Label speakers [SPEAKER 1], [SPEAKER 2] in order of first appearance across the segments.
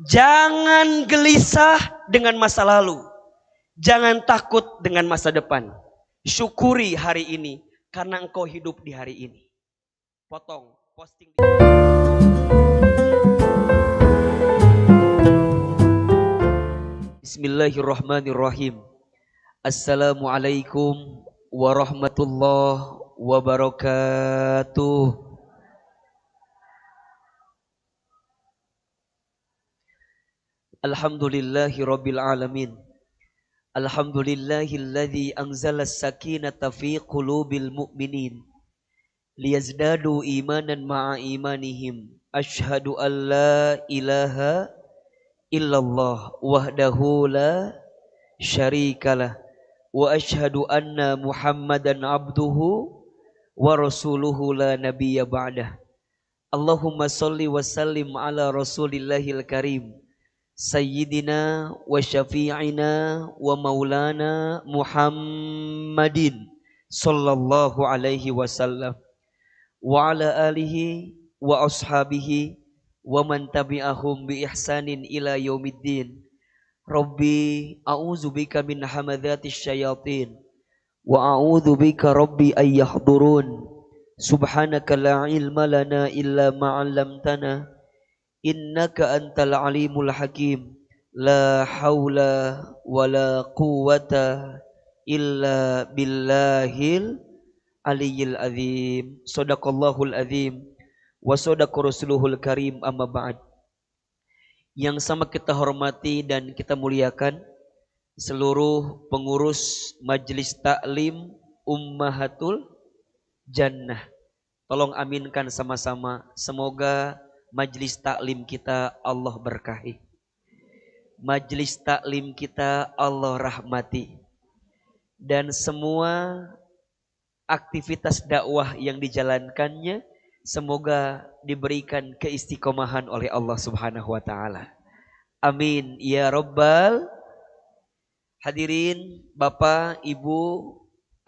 [SPEAKER 1] Jangan gelisah dengan masa lalu. Jangan takut dengan masa depan. Syukuri hari ini karena engkau hidup di hari ini. Potong, posting. Bismillahirrahmanirrahim. Assalamualaikum warahmatullahi wabarakatuh. Alhamdulillahi rabbil alamin. Alhamdulillahilladzi anzala as-sakinata fi qulubil mu'minin liyazdadu imanan ma'a imanihim. Asyhadu an la ilaha illallah wahdahu la syarikalah wa asyhadu anna Muhammadan abduhu wa rasuluhu la nabiyya ba'dah. Allahumma salli wa sallim ala rasulillahil karim Sayyidina wa syafi'ina wa maulana Muhammadin sallallahu alaihi wasallam wa ala alihi wa ashabihi wa man tabi'ahum bi ihsanin ila yaumiddin. Rabbi a'udzubika min hamadzatis syayatin wa a'udzubika rabbi ay yahdurun. Subhanaka la ilma lana illa ma 'allamtana innaka antal alimul hakim. La haula wala quwata illa billahil aliyyil azim. Sadaqallahul azim wa sadaqa rasuluhul karim. Amma ba'd. Yang sama kita hormati dan kita muliakan seluruh pengurus Majelis Taklim Ummahatul Jannah. Tolong aminkan sama-sama. Semoga Majelis taklim kita Allah berkahi. Majelis taklim kita Allah rahmati. Dan semua aktivitas dakwah yang dijalankannya semoga diberikan keistiqomahan oleh Allah Subhanahu wa taala. Amin ya rabbal hadirin. Bapak, Ibu,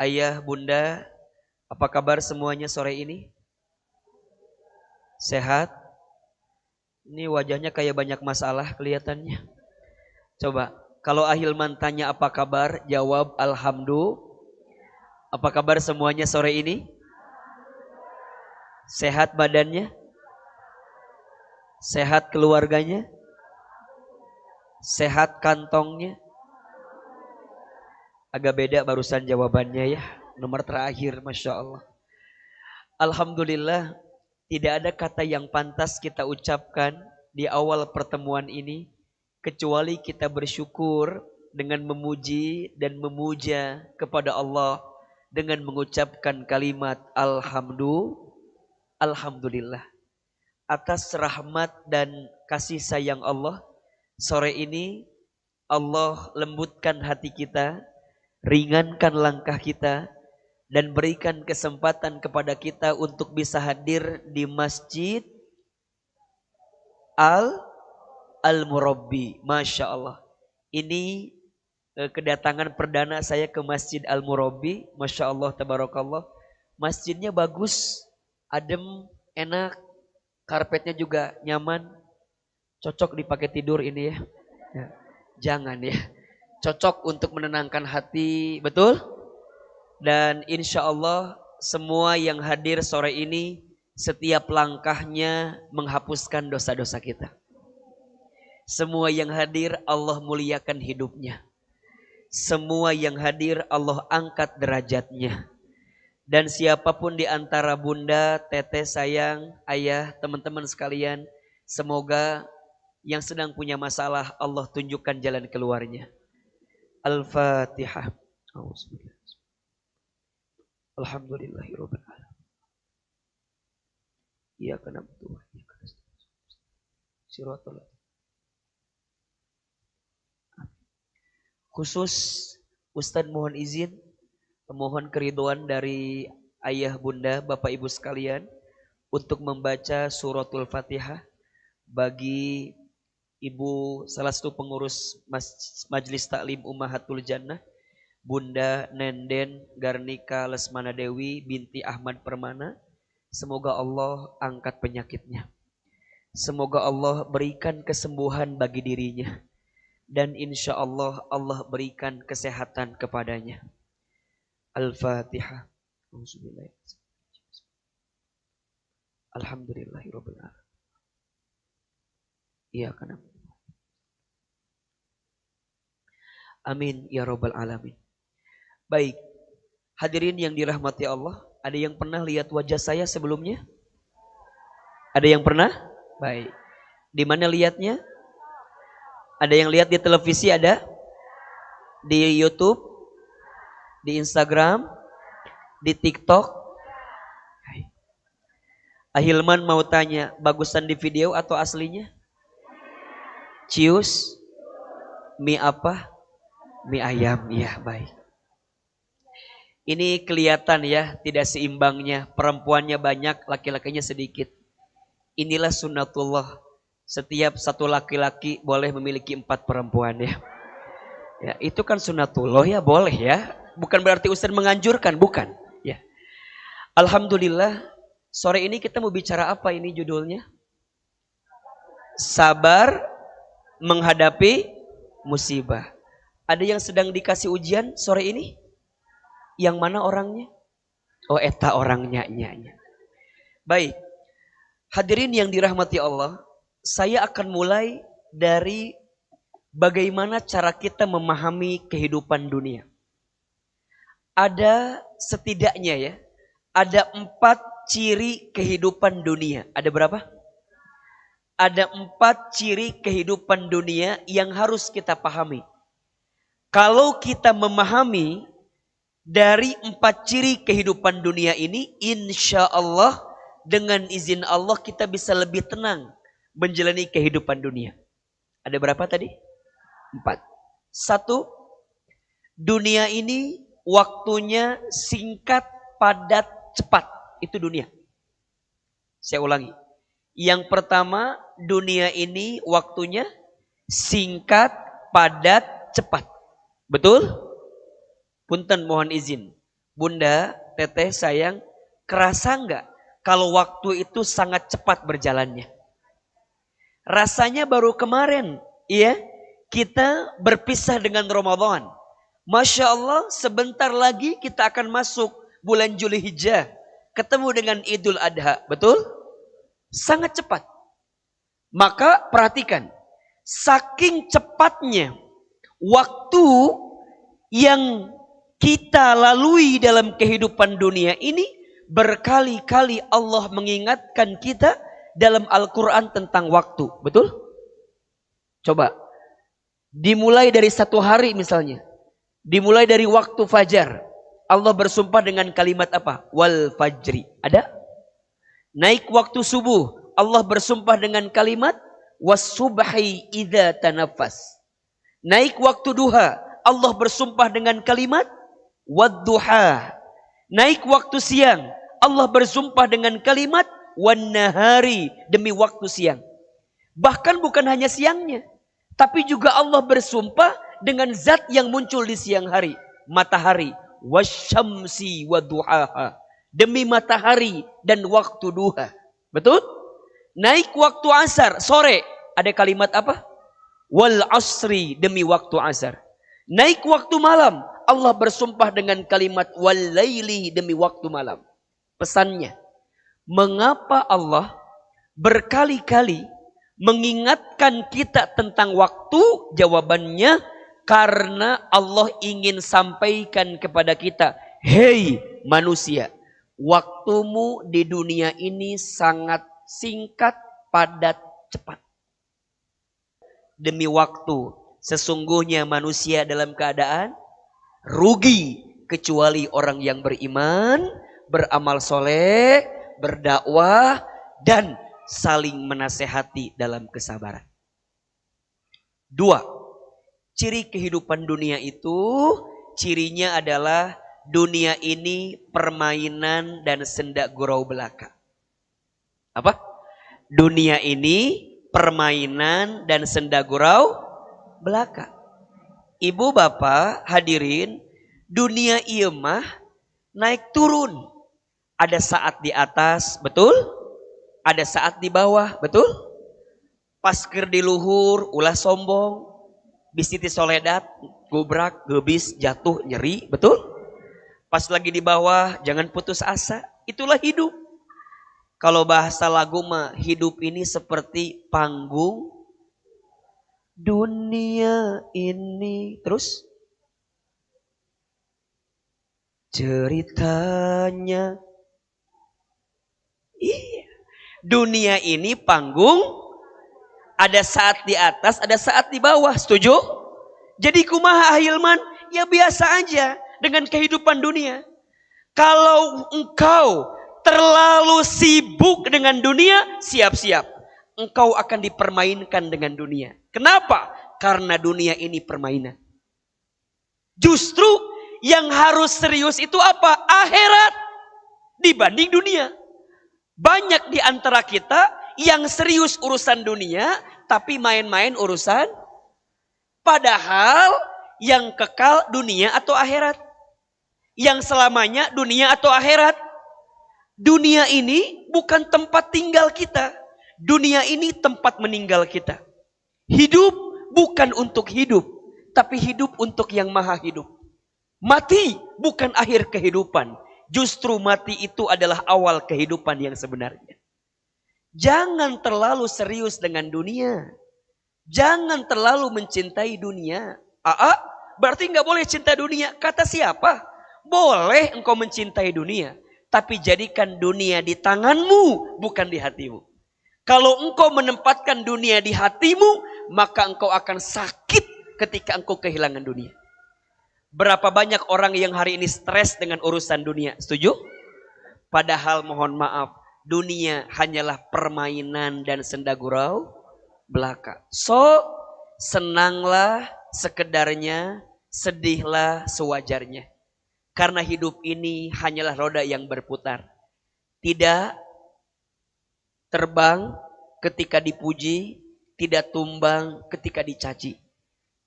[SPEAKER 1] Ayah, Bunda, apa kabar semuanya sore ini? Sehat? Ini wajahnya kayak banyak masalah kelihatannya. Coba, kalau Ahilman tanya apa kabar, jawab alhamdulillah. Apa kabar semuanya sore ini? Sehat badannya? Sehat keluarganya? Sehat kantongnya? Agak beda barusan jawabannya ya. Nomor terakhir, Masya Allah. Alhamdulillah. Tidak ada kata yang pantas kita ucapkan di awal pertemuan ini kecuali kita bersyukur dengan memuji dan memuja kepada Allah dengan mengucapkan kalimat alhamdulillah atas rahmat dan kasih sayang Allah. Sore ini Allah lembutkan hati kita, ringankan langkah kita, dan berikan kesempatan kepada kita untuk bisa hadir di Masjid Al-Murabbi. Masya Allah. Ini kedatangan perdana saya ke Masjid Al-Murabbi. Masya Allah, tabarakallah. Masjidnya bagus, adem, enak. Karpetnya juga nyaman. Cocok dipakai tidur ini ya. Jangan ya. Cocok untuk menenangkan hati. Betul? Dan insya Allah semua yang hadir sore ini setiap langkahnya menghapuskan dosa-dosa kita. Semua yang hadir Allah muliakan hidupnya. Semua yang hadir Allah angkat derajatnya. Dan siapapun di antara bunda, teteh sayang, ayah, teman-teman sekalian, semoga yang sedang punya masalah Allah tunjukkan jalan keluarnya. Al-Fatihah. Alhamdulillahirabbil alamin. Iyyaka na'budu wa iyyaka nasta'in. Shiratal Khusus Ustadz mohon izin, mohon keridhaan dari ayah bunda, bapak ibu sekalian untuk membaca suratul Fatihah bagi ibu salah satu pengurus Majelis Taklim Ummahatul Jannah, Bunda Nenden Garnika Lesmana Dewi binti Ahmad Permana. Semoga Allah angkat penyakitnya. Semoga Allah berikan kesembuhan bagi dirinya. Dan insya Allah Allah berikan kesehatan kepadanya. Al-Fatihah. Alhamdulillahirabbil alamin. Iya kan. Amin ya rabbal alamin. Baik. Hadirin yang dirahmati Allah, ada yang pernah lihat wajah saya sebelumnya? Ada yang pernah? Baik. Di mana lihatnya? Ada yang lihat di televisi, ada? Di YouTube? Di Instagram? Di TikTok? Ahilman mau tanya, bagusan di video atau aslinya? Cius? Mie apa? Mie ayam, ya baik. Ini kelihatan ya, tidak seimbangnya. Perempuannya banyak, laki-lakinya sedikit. Inilah sunnatullah. Setiap satu laki-laki boleh memiliki 4 perempuan ya. Ya, itu kan sunnatullah ya, boleh ya. Bukan berarti Ustaz menganjurkan, bukan. Ya. Alhamdulillah, sore ini kita mau bicara apa ini judulnya? Sabar menghadapi musibah. Ada yang sedang dikasih ujian sore ini? Yang mana orangnya? Oh, eta orangnya. Baik. Hadirin yang dirahmati Allah, saya akan mulai dari bagaimana cara kita memahami kehidupan dunia. Ada setidaknya ya, ada 4 ciri kehidupan dunia. Ada berapa? Ada 4 ciri kehidupan dunia yang harus kita pahami. Kalau kita memahami dari 4 ciri kehidupan dunia ini, insya Allah dengan izin Allah kita bisa lebih tenang menjalani kehidupan dunia. Ada berapa tadi? 4. 1, dunia ini waktunya singkat, padat, cepat. Itu dunia. Saya ulangi. Yang pertama, dunia ini waktunya singkat, padat, cepat. Betul? Punten mohon izin. Bunda, teteh, sayang, kerasa enggak kalau waktu itu sangat cepat berjalannya? Rasanya baru kemarin, iya, kita berpisah dengan Ramadan. Masya Allah, sebentar lagi kita akan masuk bulan Zulhijjah, ketemu dengan Idul Adha, betul? Sangat cepat. Maka perhatikan, saking cepatnya waktu yang kita lalui dalam kehidupan dunia ini, berkali-kali Allah mengingatkan kita dalam Al-Quran tentang waktu. Betul? Coba. Dimulai dari 1 hari misalnya. Dimulai dari waktu fajar. Allah bersumpah dengan kalimat apa? Wal fajri. Ada? Naik waktu subuh. Allah bersumpah dengan kalimat was subhi idza tanaffas. Naik waktu duha. Allah bersumpah dengan kalimat wadduha. Naik waktu siang, Allah bersumpah dengan kalimat wan nahari, demi waktu siang. Bahkan bukan hanya siangnya, tapi juga Allah bersumpah dengan zat yang muncul di siang hari, matahari, wasyamsi waduhaha, demi matahari dan waktu duha. Betul? Naik waktu asar, sore, ada kalimat apa? Wal asri, demi waktu asar. Naik waktu malam, Allah bersumpah dengan kalimat wal-laili, demi waktu malam. Pesannya, mengapa Allah berkali-kali mengingatkan kita tentang waktu? Jawabannya, karena Allah ingin sampaikan kepada kita, hei manusia, waktumu di dunia ini sangat singkat, padat, cepat. Demi waktu, sesungguhnya manusia dalam keadaan rugi, kecuali orang yang beriman, beramal soleh, berdakwah, dan saling menasehati dalam kesabaran. 2, ciri kehidupan dunia itu, cirinya adalah dunia ini permainan dan senda gurau belaka. Apa? Dunia ini permainan dan senda gurau belaka. Ibu bapak hadirin, dunia ieu mah naik turun. Ada saat di atas, betul? Ada saat di bawah, betul? Pas keur di luhur ulah sombong, bisi ti soledat, gubrak, gebis, jatuh, nyeri, betul? Pas lagi di bawah jangan putus asa, itulah hidup. Kalau bahasa lagu mah hidup ini seperti panggung dunia ini. Terus ceritanya, iya, dunia ini panggung, ada saat di atas, ada saat di bawah, setuju? Jadi kumaha Hilman? Ya biasa aja dengan kehidupan dunia. Kalau engkau terlalu sibuk dengan dunia, siap-siap. Engkau akan dipermainkan dengan dunia. Kenapa? Karena dunia ini permainan. Justru yang harus serius itu apa? Akhirat dibanding dunia. Banyak di antara kita yang serius urusan dunia, tapi main-main urusan. Padahal yang kekal dunia atau akhirat? Yang selamanya dunia atau akhirat? Dunia ini bukan tempat tinggal kita. Dunia ini tempat meninggal kita. Hidup bukan untuk hidup, tapi hidup untuk yang maha hidup. Mati bukan akhir kehidupan. Justru mati itu adalah awal kehidupan yang sebenarnya. Jangan terlalu serius dengan dunia. Jangan terlalu mencintai dunia. Berarti nggak boleh cinta dunia. Kata siapa? Boleh engkau mencintai dunia. Tapi jadikan dunia di tanganmu, bukan di hatimu. Kalau engkau menempatkan dunia di hatimu, maka engkau akan sakit ketika engkau kehilangan dunia. Berapa banyak orang yang hari ini stres dengan urusan dunia. Setuju? Padahal mohon maaf, dunia hanyalah permainan dan senda gurau belaka. So, senanglah sekedarnya, sedihlah sewajarnya. Karena hidup ini hanyalah roda yang berputar. Tidak terbang ketika dipuji, tidak tumbang ketika dicaci.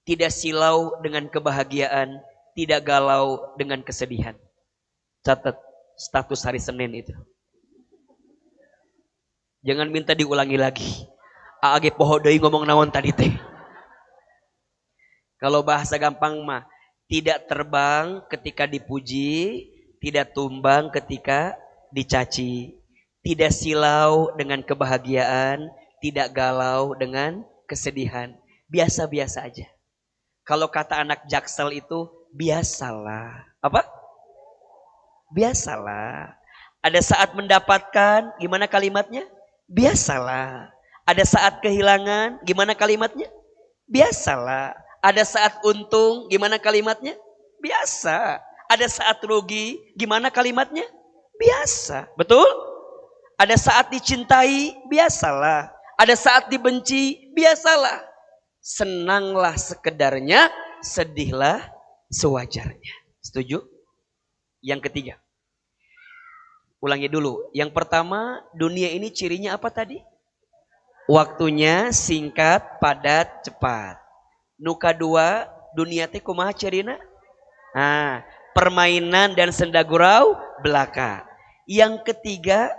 [SPEAKER 1] Tidak silau dengan kebahagiaan, tidak galau dengan kesedihan. Catat status hari Senin itu. Jangan minta diulangi lagi. Age poho deui ngomong naon tadi teh. Kalau bahasa gampang mah, tidak terbang ketika dipuji, tidak tumbang ketika dicaci. Tidak silau dengan kebahagiaan, tidak galau dengan kesedihan. Biasa-biasa aja. Kalau kata anak Jaksel itu, biasalah. Apa? Biasalah. Ada saat mendapatkan, gimana kalimatnya? Biasalah. Ada saat kehilangan, gimana kalimatnya? Biasalah. Ada saat untung, gimana kalimatnya? Biasa. Ada saat rugi, gimana kalimatnya? Biasa. Betul? Ada saat dicintai, biasalah. Ada saat dibenci, biasalah. Senanglah sekedarnya, sedihlah sewajarnya. Setuju? Yang ketiga. Ulangi dulu. Yang pertama, dunia ini cirinya apa tadi? Waktunya singkat, padat, cepat. Nuka dua, dunia teh kumaha cirina? Permainan dan senda gurau belaka. Yang ketiga,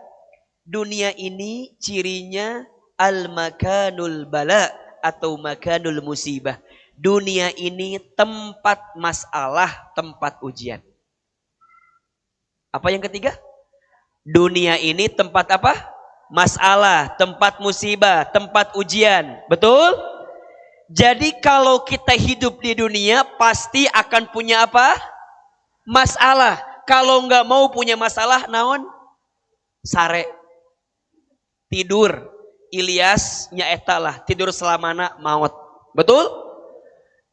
[SPEAKER 1] dunia ini cirinya al-makanul bala atau makanul musibah. Dunia ini tempat masalah, tempat ujian. Apa yang ketiga? Dunia ini tempat apa? Masalah, tempat musibah, tempat ujian. Betul? Jadi kalau kita hidup di dunia pasti akan punya apa? Masalah. Kalau nggak mau punya masalah, naon? Sare. Tidur. Ilyas nyaeta lah. Tidur selamana maut. Betul?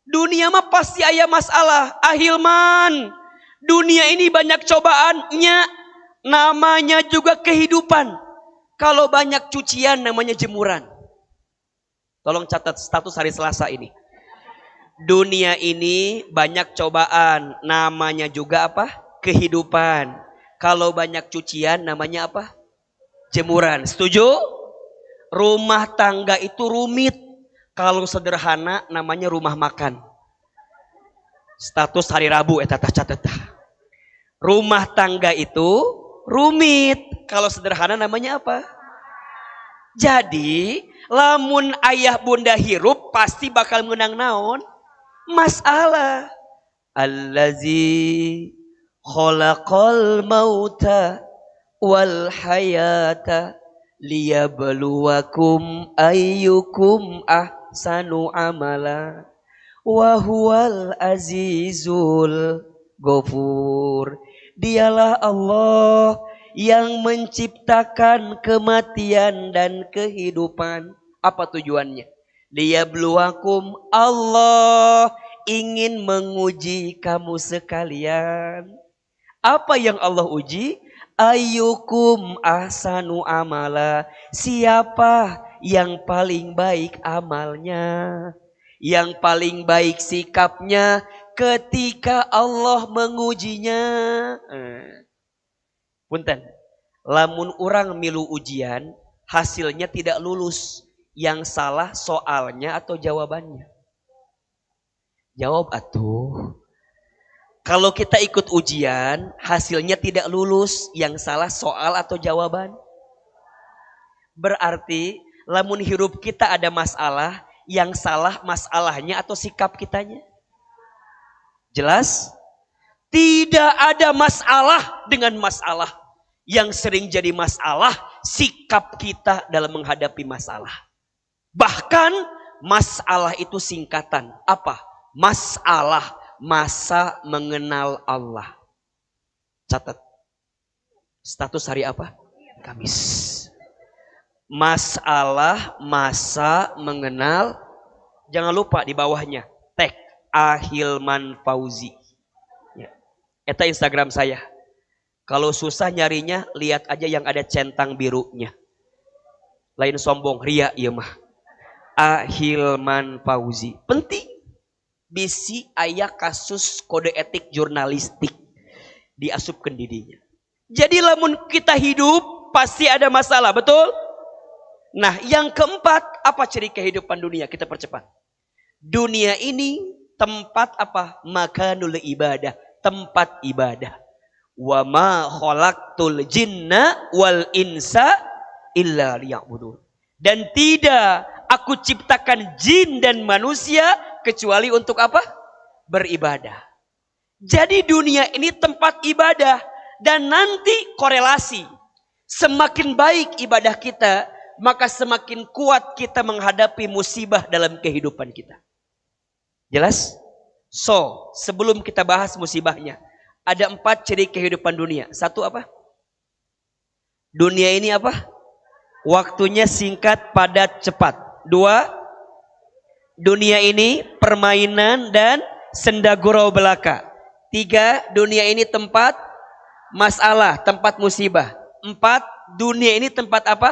[SPEAKER 1] Dunia mah pasti aya masalah. Ahilman. Dunia ini banyak cobaannya. Namanya juga kehidupan. Kalau banyak cucian namanya jemuran. Tolong catat status hari Selasa ini. Dunia ini banyak cobaan. Namanya juga apa? Kehidupan. Kalau banyak cucian namanya apa? Jemuran. Setuju? Rumah tangga itu rumit. Kalau sederhana namanya rumah makan. Status hari Rabu catat. Rumah tangga itu rumit. Kalau sederhana namanya apa? Jadi lamun ayah bunda hirup pasti bakal menang naon? Masalah. Allazi khalaqal mauta wal hayata liyabluwakum ayyukum ahsanu amala wa huwal azizul ghafur. Dialah Allah yang menciptakan kematian dan kehidupan. Apa tujuannya? Liyabluwakum, Allah ingin menguji kamu sekalian. Apa yang Allah uji? Ayyukum ahsanu amala. Siapa yang paling baik amalnya? Yang paling baik sikapnya ketika Allah mengujinya. Punten, lamun orang milu ujian, hasilnya tidak lulus. Yang salah soalnya atau jawabannya? Jawab atuh. Kalau kita ikut ujian, hasilnya tidak lulus. Yang salah soal atau jawaban? Berarti, lamun hirup kita ada masalah, yang salah masalahnya atau sikap kitanya? Jelas? Tidak ada masalah dengan masalah. Yang sering jadi masalah, sikap kita dalam menghadapi masalah. Bahkan masalah itu singkatan. Apa? Masalah, masa mengenal Allah. Catat. Status hari apa? Kamis. Masalah, masa mengenal. Jangan lupa di bawahnya. Tag Ahilman Fauzi. Ya. Eta Instagram saya. Kalau susah nyarinya, lihat aja yang ada centang birunya. Lain sombong, ria iya mah. Ahilman Fauzi. Penting. Bisi aya kasus kode etik jurnalistik. Diasupkan didinya. Jadi lamun kita hidup, pasti ada masalah, betul? Nah yang keempat, apa ciri kehidupan dunia? Kita percepat. Dunia ini tempat apa? Makanul ibadah. Tempat ibadah. Wa ma khalaqtul jinna wal insa illa liya'budun. Dan tidak aku ciptakan jin dan manusia kecuali untuk apa? Beribadah. Jadi dunia ini tempat ibadah. Dan nanti korelasi. Semakin baik ibadah kita, maka semakin kuat kita menghadapi musibah dalam kehidupan kita. Jelas? So, sebelum kita bahas musibahnya, ada 4 ciri kehidupan dunia. 1 apa? Dunia ini apa? Waktunya singkat, padat, cepat. 2, dunia ini permainan dan senda gurau belaka. 3, dunia ini tempat masalah, tempat musibah. 4, dunia ini tempat apa?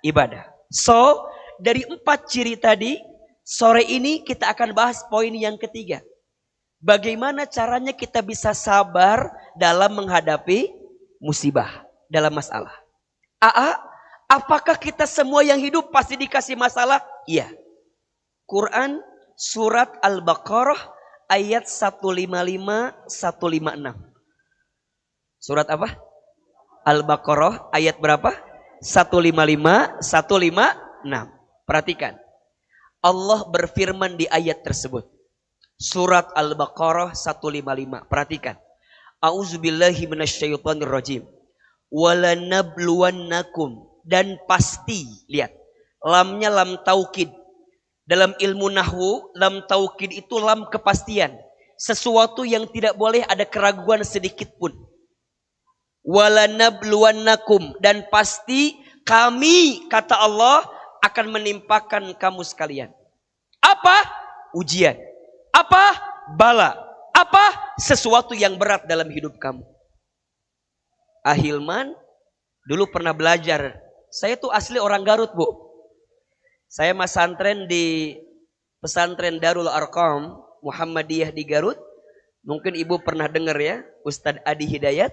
[SPEAKER 1] Ibadah. So, dari 4 ciri tadi, sore ini kita akan bahas poin yang ketiga. Bagaimana caranya kita bisa sabar dalam menghadapi musibah, dalam masalah. Apakah kita semua yang hidup pasti dikasih masalah? Iya. Quran surat Al-Baqarah ayat 155 156. Surat apa? Al-Baqarah ayat berapa? 155 156. Perhatikan. Allah berfirman di ayat tersebut. Surat Al-Baqarah 155. Perhatikan. A'udzubillahi minasyaitonirrajim. Walanabluwannakum. Dan pasti, lihat, lamnya lam taukid. Dalam ilmu nahwu, lam taukid itu lam kepastian. Sesuatu yang tidak boleh ada keraguan sedikit pun. Walanabluwannakum. Dan pasti kami, kata Allah, akan menimpakan kamu sekalian. Apa? Ujian. Apa? Bala. Apa? Sesuatu yang berat dalam hidup kamu. Ahilman dulu pernah belajar. Saya tuh asli orang Garut, Bu. Saya masantren di pesantren Darul Arqam Muhammadiyah di Garut. Mungkin Ibu pernah dengar ya, Ustadz Adi Hidayat.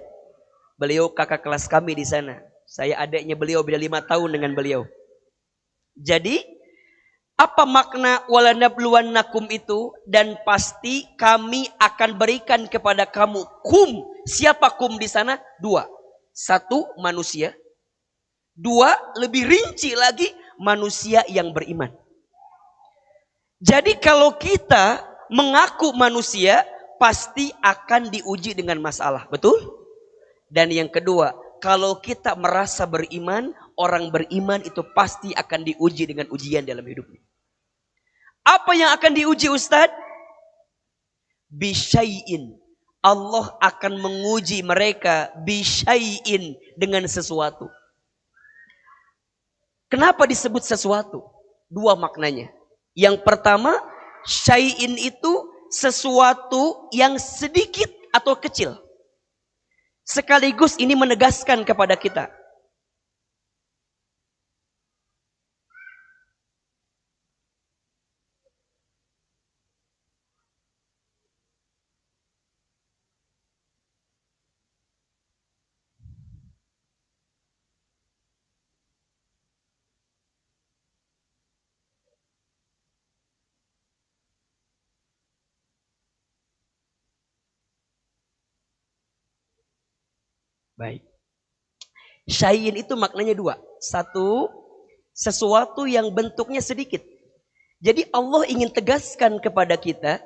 [SPEAKER 1] Beliau kakak kelas kami di sana. Saya adiknya beliau, beda 5 tahun dengan beliau. Jadi, apa makna walanabluwannakum itu? Dan pasti kami akan berikan kepada kamu kum. Siapa kum di sana? 2. 1, manusia. 2, lebih rinci lagi, manusia yang beriman. Jadi kalau kita mengaku manusia, pasti akan diuji dengan masalah. Betul? Dan yang kedua, kalau kita merasa beriman, orang beriman itu pasti akan diuji dengan ujian dalam hidupnya. Apa yang akan diuji Ustadz? Bisyai'in. Allah akan menguji mereka bisyai'in, dengan sesuatu. Kenapa disebut sesuatu? Dua maknanya. Yang pertama, syai'in itu sesuatu yang sedikit atau kecil. Sekaligus ini menegaskan kepada kita, baik. Syai'in itu maknanya dua. Satu, sesuatu yang bentuknya sedikit. Jadi Allah ingin tegaskan kepada kita,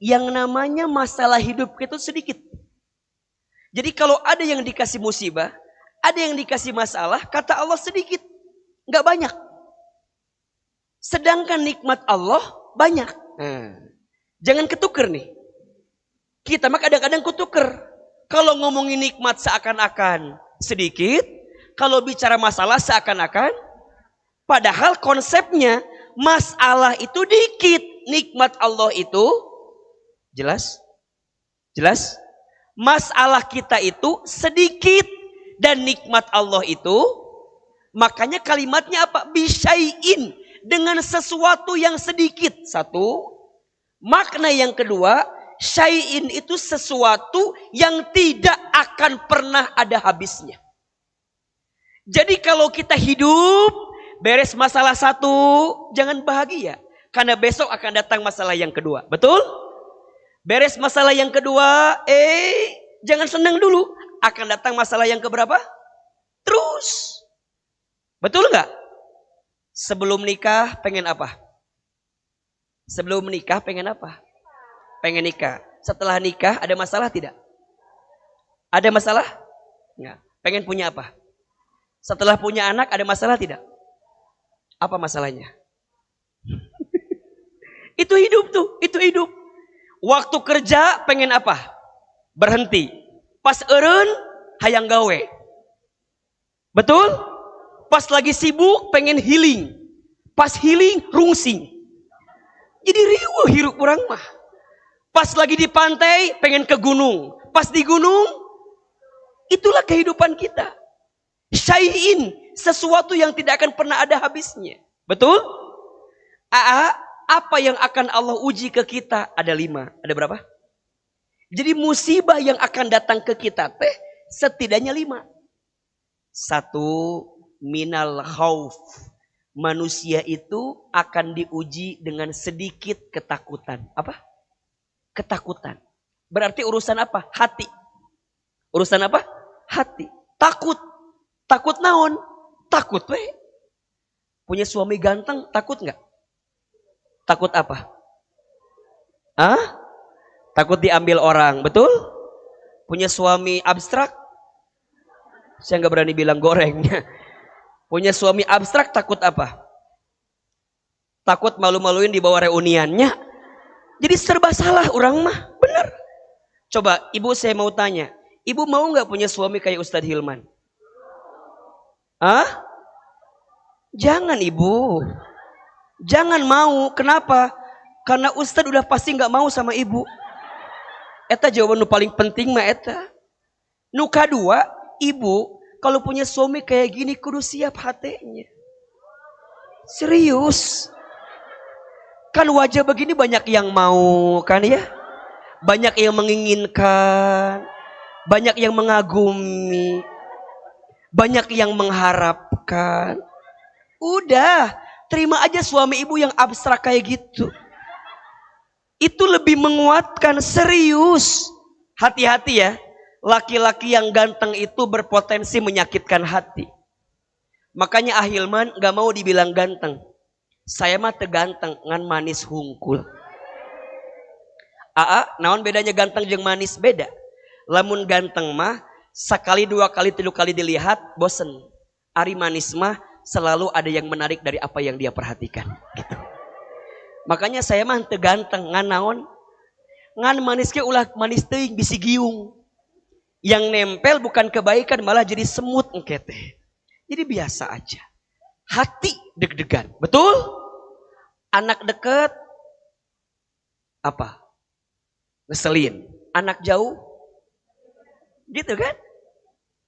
[SPEAKER 1] yang namanya masalah hidup itu sedikit. Jadi kalau ada yang dikasih musibah, ada yang dikasih masalah, kata Allah sedikit, nggak banyak. Sedangkan nikmat Allah banyak. Jangan ketuker nih. Kita mah kadang-kadang ketuker. Kalau ngomongin nikmat seakan-akan sedikit, kalau bicara masalah seakan-akan, padahal konsepnya masalah itu dikit, nikmat Allah itu jelas? Jelas? Masalah kita itu sedikit dan nikmat Allah itu, makanya kalimatnya apa? Bisyai'in, dengan sesuatu yang sedikit. Satu. Makna yang kedua, syai'in itu sesuatu yang tidak akan pernah ada habisnya. Jadi kalau kita hidup, beres masalah satu, jangan bahagia. Karena besok akan datang masalah yang kedua. Betul? Beres masalah yang kedua, jangan senang dulu. Akan datang masalah yang keberapa? Terus. Betul nggak? Sebelum nikah pengen apa? Sebelum menikah pengen apa? Pengen nikah. Setelah nikah ada masalah tidak? Ada masalah? Enggak. Pengen punya apa? Setelah punya anak ada masalah tidak? Apa masalahnya? Itu hidup tuh, itu hidup. Waktu kerja pengen apa? Berhenti. Pas eureun hayang gawe. Betul? Pas lagi sibuk pengen healing. Pas healing rungsing. Jadi riweuh hirup urang mah. Pas lagi di pantai pengen ke gunung. Pas di gunung, itulah kehidupan kita. Syai'in, sesuatu yang tidak akan pernah ada habisnya. Betul? Apa yang akan Allah uji ke kita? Ada 5. Ada berapa? Jadi musibah yang akan datang ke kita setidaknya 5. 1, minal khauf. Manusia itu akan diuji dengan sedikit ketakutan. Apa? Ketakutan. Berarti urusan apa? Hati. Urusan apa? Hati. Takut. Takut naon? Takut weh. Punya suami ganteng, takut nggak? Takut apa? Takut diambil orang, betul? Punya suami abstrak? Saya nggak berani bilang goreng. Punya suami abstrak takut apa? Takut malu-maluin di bawah reuniannya. Jadi serba salah orang mah, bener. Coba ibu saya mau tanya, ibu mau nggak punya suami kayak Ustadz Hilman? Jangan ibu, jangan mau. Kenapa? Karena Ustadz udah pasti nggak mau sama ibu. Eta jawaban nu paling penting mah eta. Nu kadua, ibu kalau punya suami kayak gini kudu siap hatinya. Serius. Kan wajah begini banyak yang mau kan ya. Banyak yang menginginkan. Banyak yang mengagumi. Banyak yang mengharapkan. Udah, terima aja suami ibu yang abstrak kayak gitu. Itu lebih menguatkan, serius. Hati-hati ya. Laki-laki yang ganteng itu berpotensi menyakitkan hati. Makanya Ahilman gak mau dibilang ganteng. Saya mah teganteng, ngan manis hungkul. Naon bedanya ganteng jeung manis? Beda. Lamun ganteng mah sekali, dua kali, tiga kali dilihat bosen. Ari manis mah selalu ada yang menarik dari apa yang dia perhatikan. Gitu. Makanya saya mah teu ganteng, ngan naon? Ngan manis ke ulah manis teuing bisi giung. Yang nempel bukan kebaikan malah jadi semut engke teh. Jadi biasa aja. Hati deg-degan. Betul? Anak deket apa? Ngeselin. Anak jauh gitu kan?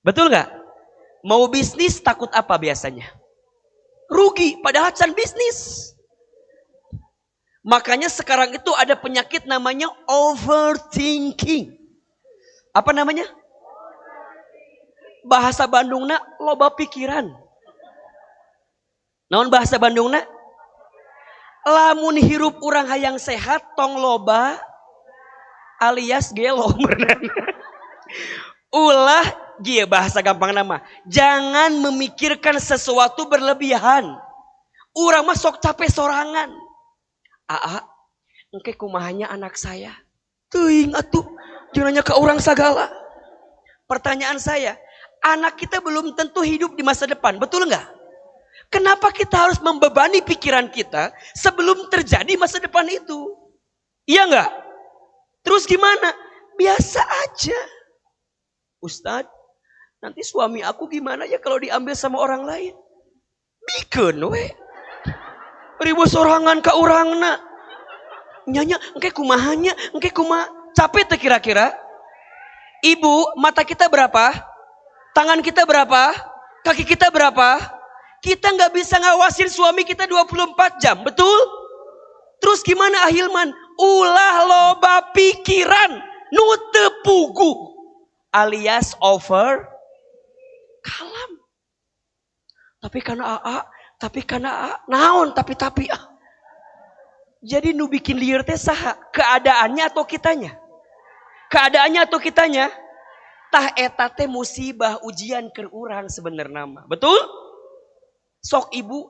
[SPEAKER 1] Betul nggak? Mau bisnis takut apa biasanya? Rugi, padahal can bisnis. Makanya sekarang itu ada penyakit namanya overthinking. Apa namanya? Bahasa Bandungna loba pikiran. Naon bahasa Bandungna? Lamun hirup urang hayang sehat tong loba alias gelo. Ulah dia bahasa gampang nama. Jangan memikirkan sesuatu berlebihan. Urang mah sok capek sorangan. Engke kumahanya anak saya. Teuing atuh, jangan nanya ke orang sagala. Pertanyaan saya, anak kita belum tentu hidup di masa depan, betul nggak? Kenapa kita harus membebani pikiran kita sebelum terjadi masa depan itu? Iya nggak? Terus gimana? Biasa aja. Ustadz, nanti suami aku gimana ya kalau diambil sama orang lain? Bikeun we. Ribu sorangan ka urangna. Nyanya, engke kumahanya, engke kumaha. Capek teh kira-kira? Ibu, mata kita berapa? Tangan kita berapa? Kaki kita berapa? Kita nggak bisa ngawasin suami kita 24 jam, betul? Terus gimana Ahilman? Ulah loba pikiran nu teu pugu alias over kalam. Tapi karena naon tapi Jadi nu bikin liar teh saha? Keadaannya atau kitanya? Keadaannya atau kitanya? Tah eta teh musibah ujian keur urang sebenarnya mah. Betul? Sok ibu,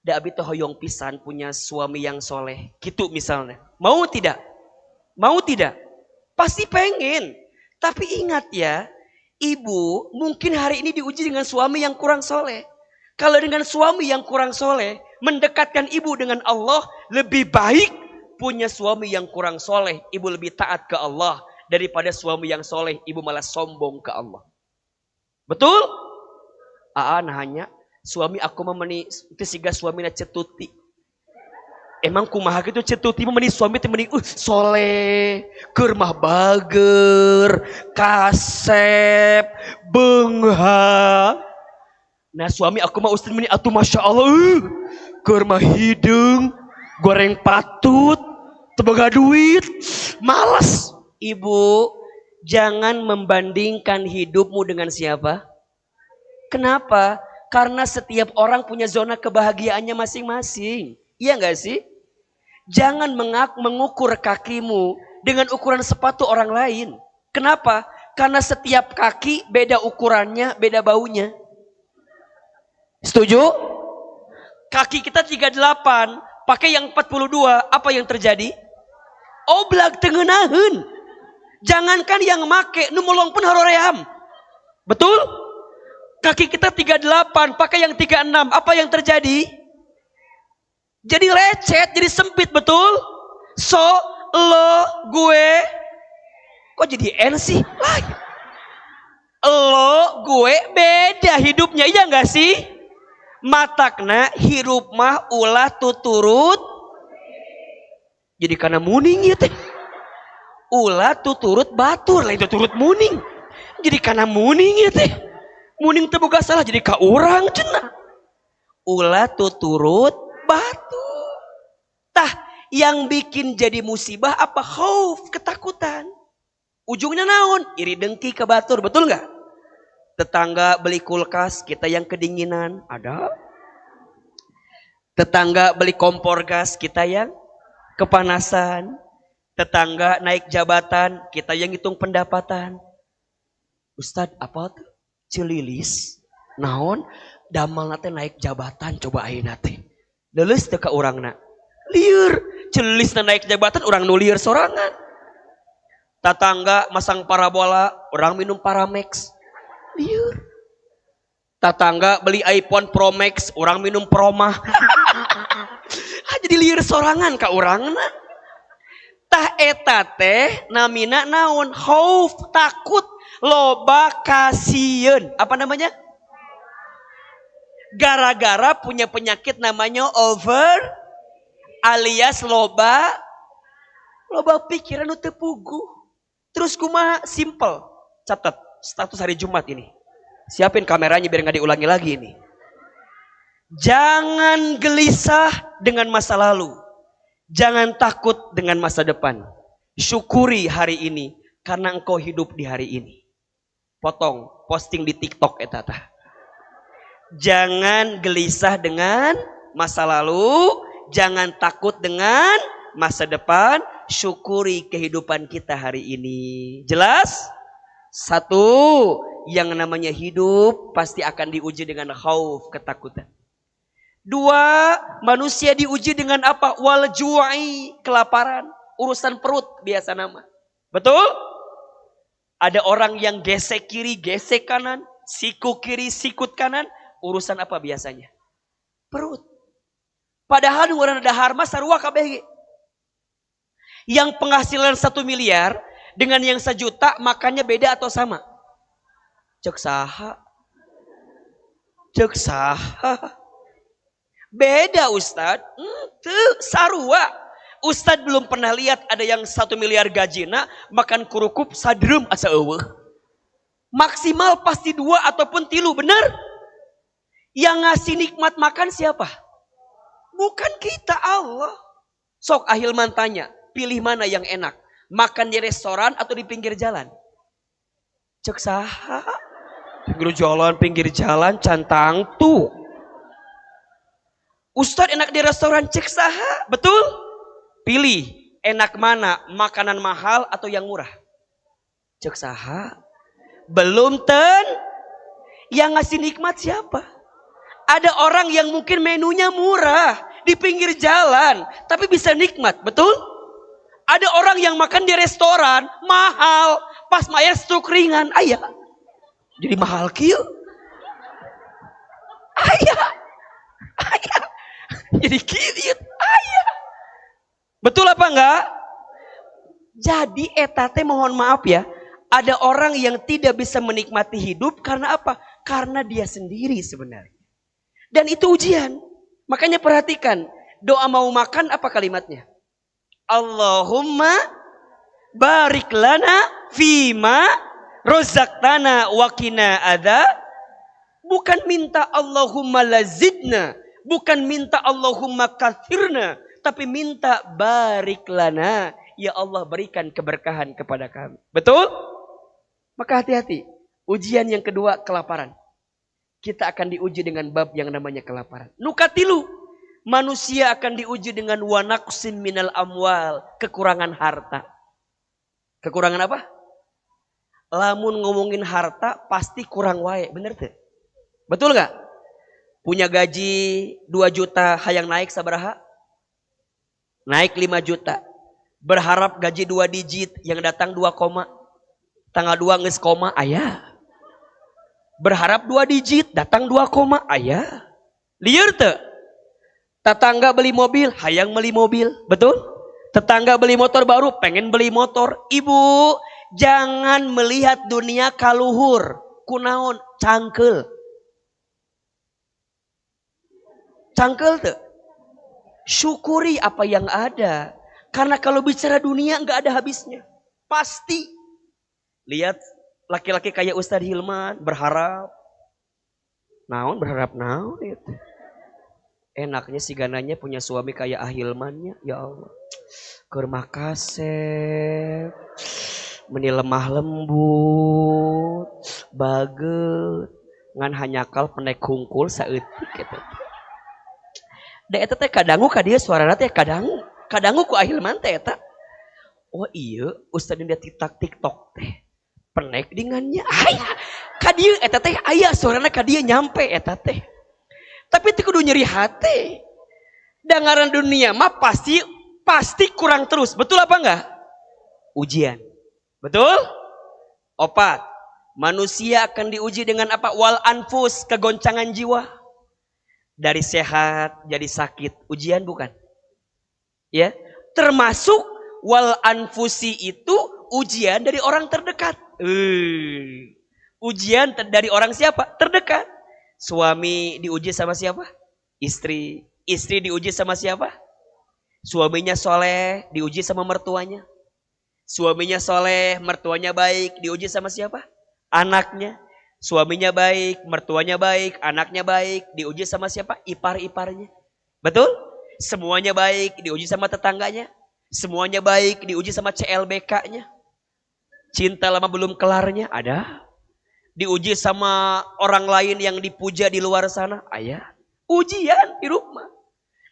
[SPEAKER 1] da abi teh hoyong pisan punya suami yang soleh. Gitu misalnya. Mau tidak? Mau tidak? Pasti pengen. Tapi ingat ya, ibu mungkin hari ini diuji dengan suami yang kurang soleh. Kalau dengan suami yang kurang soleh, mendekatkan ibu dengan Allah, lebih baik punya suami yang kurang soleh. Ibu lebih taat ke Allah daripada suami yang soleh. Ibu malah sombong ke Allah. Betul? Nahanya, suami aku memeni itu siga suami na cetuti. Emang kumaha gitu cetuti memeni suami teh meni soleh, keur mah bager, kasep, beungha. Nah suami aku mah ustaz meni atuh masya Allah, keur mah hidung, goreng patut, teboga duit, malas. Ibu, jangan membandingkan hidupmu dengan siapa? Kenapa? Karena setiap orang punya zona kebahagiaannya masing-masing. Iya nggak sih? Jangan mengukur kakimu dengan ukuran sepatu orang lain. Kenapa? Karena setiap kaki beda ukurannya, beda baunya. Setuju? Kaki kita 38, pakai yang 42, apa yang terjadi? Oblak tengenaheun. Jangankan yang make, nu molong pun haroream. Betul? Kaki kita 38, pakai yang 36, apa yang terjadi? Jadi lecet, jadi sempit, betul? So, lo, gue, kok jadi N sih? Lo, gue, beda hidupnya, iya gak sih? Matakna hirup mah ulah tuturut. Jadi karena muning ya teh. Ulah tuturut batur lain tuturut muning. Jadi karena muning ya teh. Muning teu boga salah jadi ka urang cenah. Ulah tuturut batur. Tah yang bikin jadi musibah apa? Khauf, ketakutan. Ujungnya naon? Iri dengki ke batur, betul nggak? Tetangga beli kulkas, kita yang kedinginan, ada. Tetangga beli kompor gas, kita yang kepanasan. Tetangga naik jabatan, kita yang hitung pendapatan. Ustadz, apa tuh? Celilis? Naon? Damal nate naik jabatan coba ayeuna teh. Leuleus teu ka urangna. Lieur, celisna naik jabatan urang nu lieur sorangan. Tatangga masang parabola, orang minum Paramex. Lieur. Tatangga beli iPhone Pro Max, orang minum Promah. Jadi lieur sorangan ka urangna. Tah eta teh namina naon? Khauf, takut, loba kasieun. Apa namanya? Gara-gara punya penyakit namanya over alias loba pikiran nu teu puguh. Terus kumaha? Simple. Catat status hari Jumat ini. Siapin kameranya biar nggak diulangi lagi ini. Jangan gelisah dengan masa lalu. Jangan takut dengan masa depan. Syukuri hari ini karena engkau hidup di hari ini. Potong, posting di TikTok eta tah. Jangan gelisah dengan masa lalu, jangan takut dengan masa depan, syukuri kehidupan kita hari ini. Jelas? Satu, yang namanya hidup pasti akan diuji dengan khauf, ketakutan. Dua, manusia diuji dengan apa? Wal ju'i, kelaparan, urusan perut biasa nama. Betul? Ada orang yang gesek kiri, gesek kanan, siku kiri, sikut kanan. Urusan apa biasanya? Perut. Padahal orang dahar mah sarua kabeh. Yang penghasilan 1 miliar dengan yang 1 juta makannya beda atau sama? Cek saha? Cek saha? Beda Ustad. Sarua. Ustad belum pernah lihat ada yang 1 miliar gajina makan kurukup sadrum asa eueuh. Maksimal pasti 2 ataupun 3, bener? Yang ngasih nikmat makan siapa? Bukan kita, Allah. Sok Ahilman tanya, pilih mana yang enak? Makan di restoran atau di pinggir jalan? Cek saha? Pinggir jalan, cantang tuh. Ustadz enak di restoran, cek saha? Betul? Pilih, enak mana? Makanan mahal atau yang murah? Cek saha? Belum yang ngasih nikmat siapa? Ada orang yang mungkin menunya murah di pinggir jalan, tapi bisa nikmat, betul? Ada orang yang makan di restoran mahal, pas mayar stuk ringan, ayah. Jadi mahal kieu. Ayah. Jadi kieu, ayah. Betul apa enggak? Jadi eta teh mohon maaf ya, ada orang yang tidak bisa menikmati hidup karena apa? Karena dia sendiri sebenarnya. Dan itu ujian. Makanya perhatikan. Doa mau makan apa kalimatnya? Allahumma barik lana fima rozaqtana wakina ada. Bukan minta Allahumma lazidna. Bukan minta Allahumma kathirna. Tapi minta barik lana. Ya Allah berikan keberkahan kepada kami. Betul? Maka hati-hati. Ujian yang kedua kelaparan. Kita akan diuji dengan bab yang namanya kelaparan. Nukatilu. Manusia akan diuji dengan wanaqsim minal amwal. Kekurangan harta. Kekurangan apa? Lamun ngomongin harta pasti kurang wae. Bener tuh? Betul gak? Punya gaji 2 juta hayang naik sabaraha? Naik 5 juta. Berharap gaji 2 digit yang datang 2 koma. Tanggal 2 nges koma ayah. Berharap 2 digit, datang 2 koma, ayah. Liar te. Tetangga beli mobil, hayang beli mobil. Betul? Tetangga beli motor baru, pengen beli motor. Ibu, jangan melihat dunia kaluhur. Kunaon, cangkel. Cangkel te. Syukuri apa yang ada. Karena kalau bicara dunia nggak ada habisnya. Pasti. Lihat. Laki-laki kayak Ustadz Hilman berharap naon itu. Enaknya si gananya punya suami kayak Ahilmannya, ya Allah. Keur makasep, meni lemah lembut, baget, ngan hanyakal penek hungkul saeutik gitu. Da eta teh kadangu ka dieu suarana teh kadangu ku Ahilman teh eta. Oh iya, Ustadz dia TikTok teh. Penek dengannya ayah kadieu eta teh aya suarana kadieu nyampe eta teh
[SPEAKER 2] Tapi itu kudu nyeri hati. Dengaran dunia mah pasti kurang terus. Betul apa enggak? Ujian. Betul? Opat. Manusia akan diuji dengan apa? Wal anfus, kegoncangan jiwa. Dari sehat jadi sakit. Ujian bukan? Ya, termasuk wal anfusi itu ujian dari orang terdekat. Ujian dari orang siapa? Terdekat. Suami diuji sama siapa? Istri. Istri diuji sama siapa? Suaminya soleh, diuji sama mertuanya. Suaminya soleh, mertuanya baik, diuji sama siapa? Anaknya. Suaminya baik, mertuanya baik, anaknya baik, diuji sama siapa? Ipar-iparnya. Betul? Semuanya baik, diuji sama tetangganya. Semuanya baik, diuji sama CLBK-nya. Cinta lama belum kelarnya, ada. Diuji sama orang lain yang dipuja di luar sana, ayah. Ujian di rumah.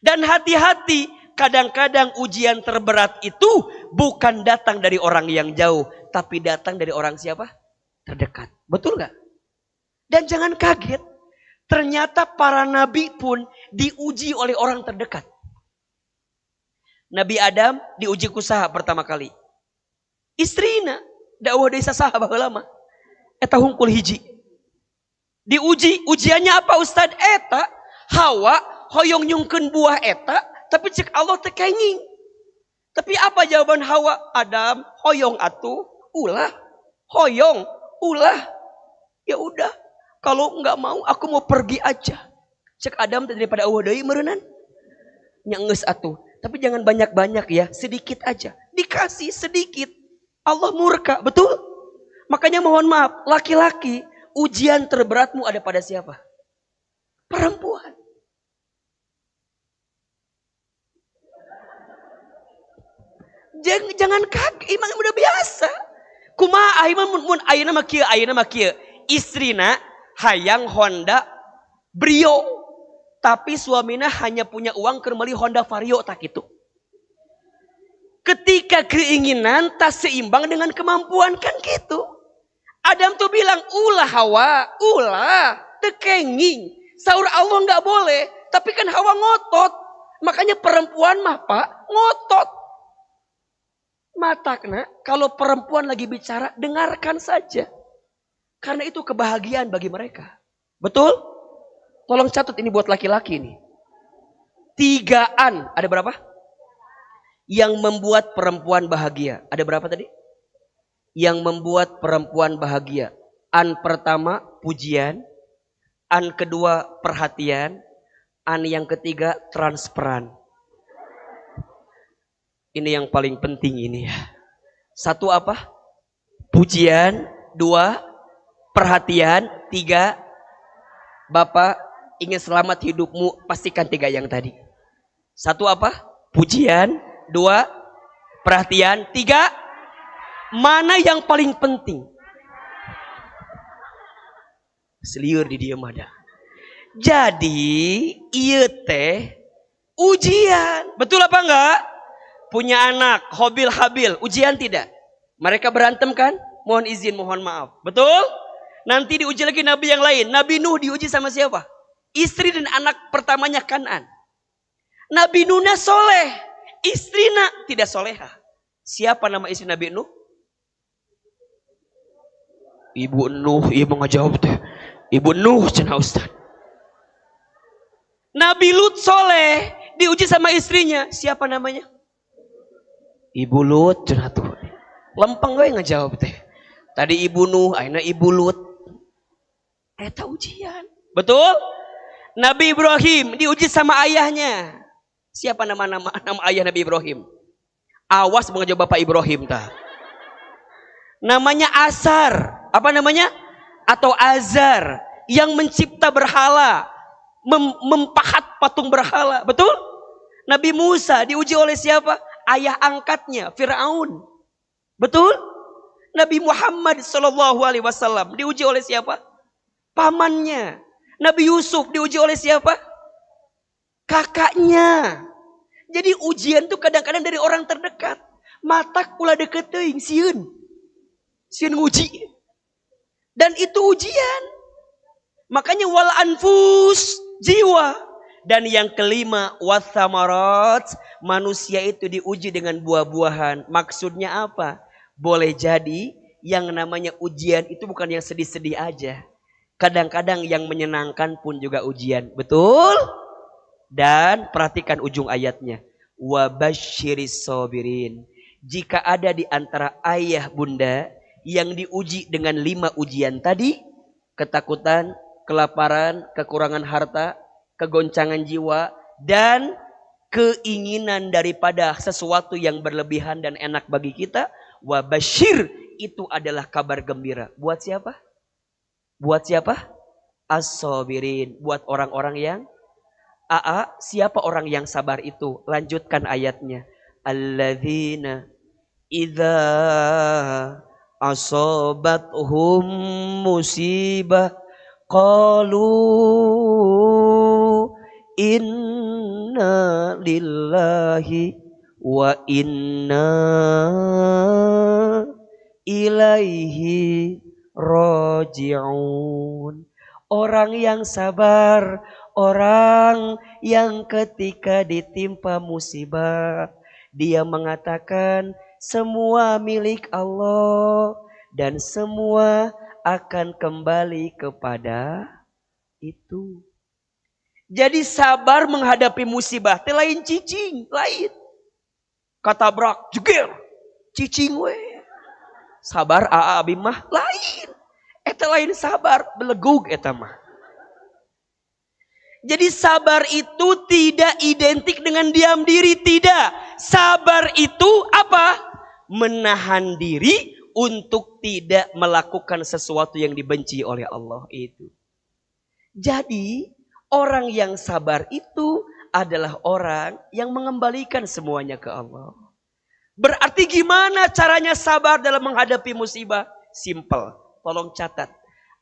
[SPEAKER 2] Dan hati-hati, kadang-kadang ujian terberat itu bukan datang dari orang yang jauh, tapi datang dari orang siapa? Terdekat. Betul gak? Dan jangan kaget, ternyata para nabi pun diuji oleh orang terdekat. Nabi Adam diuji kusaha pertama kali. Istrina, dakwah desa sahabat lama. Eta hungkul hiji. Diuji, ujiannya apa Ustad? Eta, Hawa, hoyong nyungkeun buah eta, tapi cek Allah tekenging. Tapi apa jawaban Hawa? Adam, hoyong atuh, ulah. Hoyong, ulah. Ya udah. Kalau nggak mau, aku mau pergi aja. Cek Adam daripada Allah deui meureunnan. Nya geus atuh. Tapi jangan banyak-banyak ya, sedikit aja. Dikasih sedikit. Allah murka, betul? Makanya mohon maaf, laki-laki, ujian terberatmu ada pada siapa? Perempuan. Jangan kaget, emang udah biasa. Kumaha mun ayeuna mah kieu, istrina hayang Honda Brio, tapi suamina hanya punya uang keur meuli Honda Vario tak itu. Ketika keinginan tak seimbang dengan kemampuan kan gitu. Adam tuh bilang, ulah Hawa, ulah, tekenging. Saur Allah nggak boleh, tapi kan Hawa ngotot. Makanya perempuan mah Pak ngotot. Matakna, kalau perempuan lagi bicara, dengarkan saja. Karena itu kebahagiaan bagi mereka. Betul? Tolong catat ini buat laki-laki nih. 3 ada berapa? Yang membuat perempuan bahagia. Ada berapa tadi? Yang membuat perempuan bahagia. An pertama, pujian. An kedua, perhatian. An yang ketiga, transparan. Ini yang paling penting ini ya. 1 apa? Pujian. 2, perhatian. 3, Bapak ingin selamat hidupmu, pastikan 3 yang tadi. 1 apa? Pujian. 2, perhatian. 3, mana yang paling penting? Seliur di dia ada. Jadi, ieu teh ujian. Betul apa enggak? Punya anak, Hobil Habil, ujian tidak? Mereka berantem kan? Mohon izin, mohon maaf. Betul? Nanti diuji lagi nabi yang lain. Nabi Nuh diuji sama siapa? Istri dan anak pertamanya Kanan. Nabi Nuhnya soleh, istrina tidak soleha. Siapa nama istri Nabi Nuh? Ibu Nuh, ibu ngejawab teh. Ibu Nuh cenah Ustaz. Nabi Lut soleh, diuji sama istrinya. Siapa namanya? Ibu Lut cenah tuh. Lempeng gue ngejawab teh. Tadi Ibu Nuh, ayeuna Ibu Lut. Eta ujian. Betul? Nabi Ibrahim diuji sama ayahnya. Siapa nama ayah Nabi Ibrahim? Awas mengejawab Bapak Ibrahim tah. Namanya Asar. Apa namanya? Atau Azar. Yang mencipta berhala. Mempahat patung berhala. Betul? Nabi Musa diuji oleh siapa? Ayah angkatnya, Fir'aun. Betul? Nabi Muhammad SAW diuji oleh siapa? Pamannya. Nabi Yusuf diuji oleh siapa? Kakaknya. Jadi ujian itu kadang-kadang dari orang terdekat. Matak pula deket teuing, sieun. Sieun nguji. Dan itu ujian. Makanya wal anfus, jiwa. Dan yang kelima, wathamarat, manusia itu diuji dengan buah-buahan. Maksudnya apa? Boleh jadi yang namanya ujian itu bukan yang sedih-sedih aja. Kadang-kadang yang menyenangkan pun juga ujian. Betul? Dan perhatikan ujung ayatnya. Wabasyiris sabirin. Jika ada di antara ayah bunda yang diuji dengan 5 ujian tadi, ketakutan, kelaparan, kekurangan harta, kegoncangan jiwa, dan keinginan daripada sesuatu yang berlebihan dan enak bagi kita, wabasyir, itu adalah kabar gembira. Buat siapa? Buat siapa? As-sabirin. Buat orang-orang yang siapa orang yang sabar itu? Lanjutkan ayatnya. Alladzina idza asabathum musibah qalu inna lillahi wa inna ilaihi raji'un. Orang yang sabar, orang yang ketika ditimpa musibah, dia mengatakan semua milik Allah dan semua akan kembali kepada itu. Jadi sabar menghadapi musibah teh lain cicing, lain. Katabrak, jeger, cicing we. Sabar abi mah lain. Eta lain sabar, belegug eta mah. Jadi sabar itu tidak identik dengan diam diri, tidak. Sabar itu apa? Menahan diri untuk tidak melakukan sesuatu yang dibenci oleh Allah itu. Jadi orang yang sabar itu adalah orang yang mengembalikan semuanya ke Allah. Berarti gimana caranya sabar dalam menghadapi musibah? Simple. Tolong catat.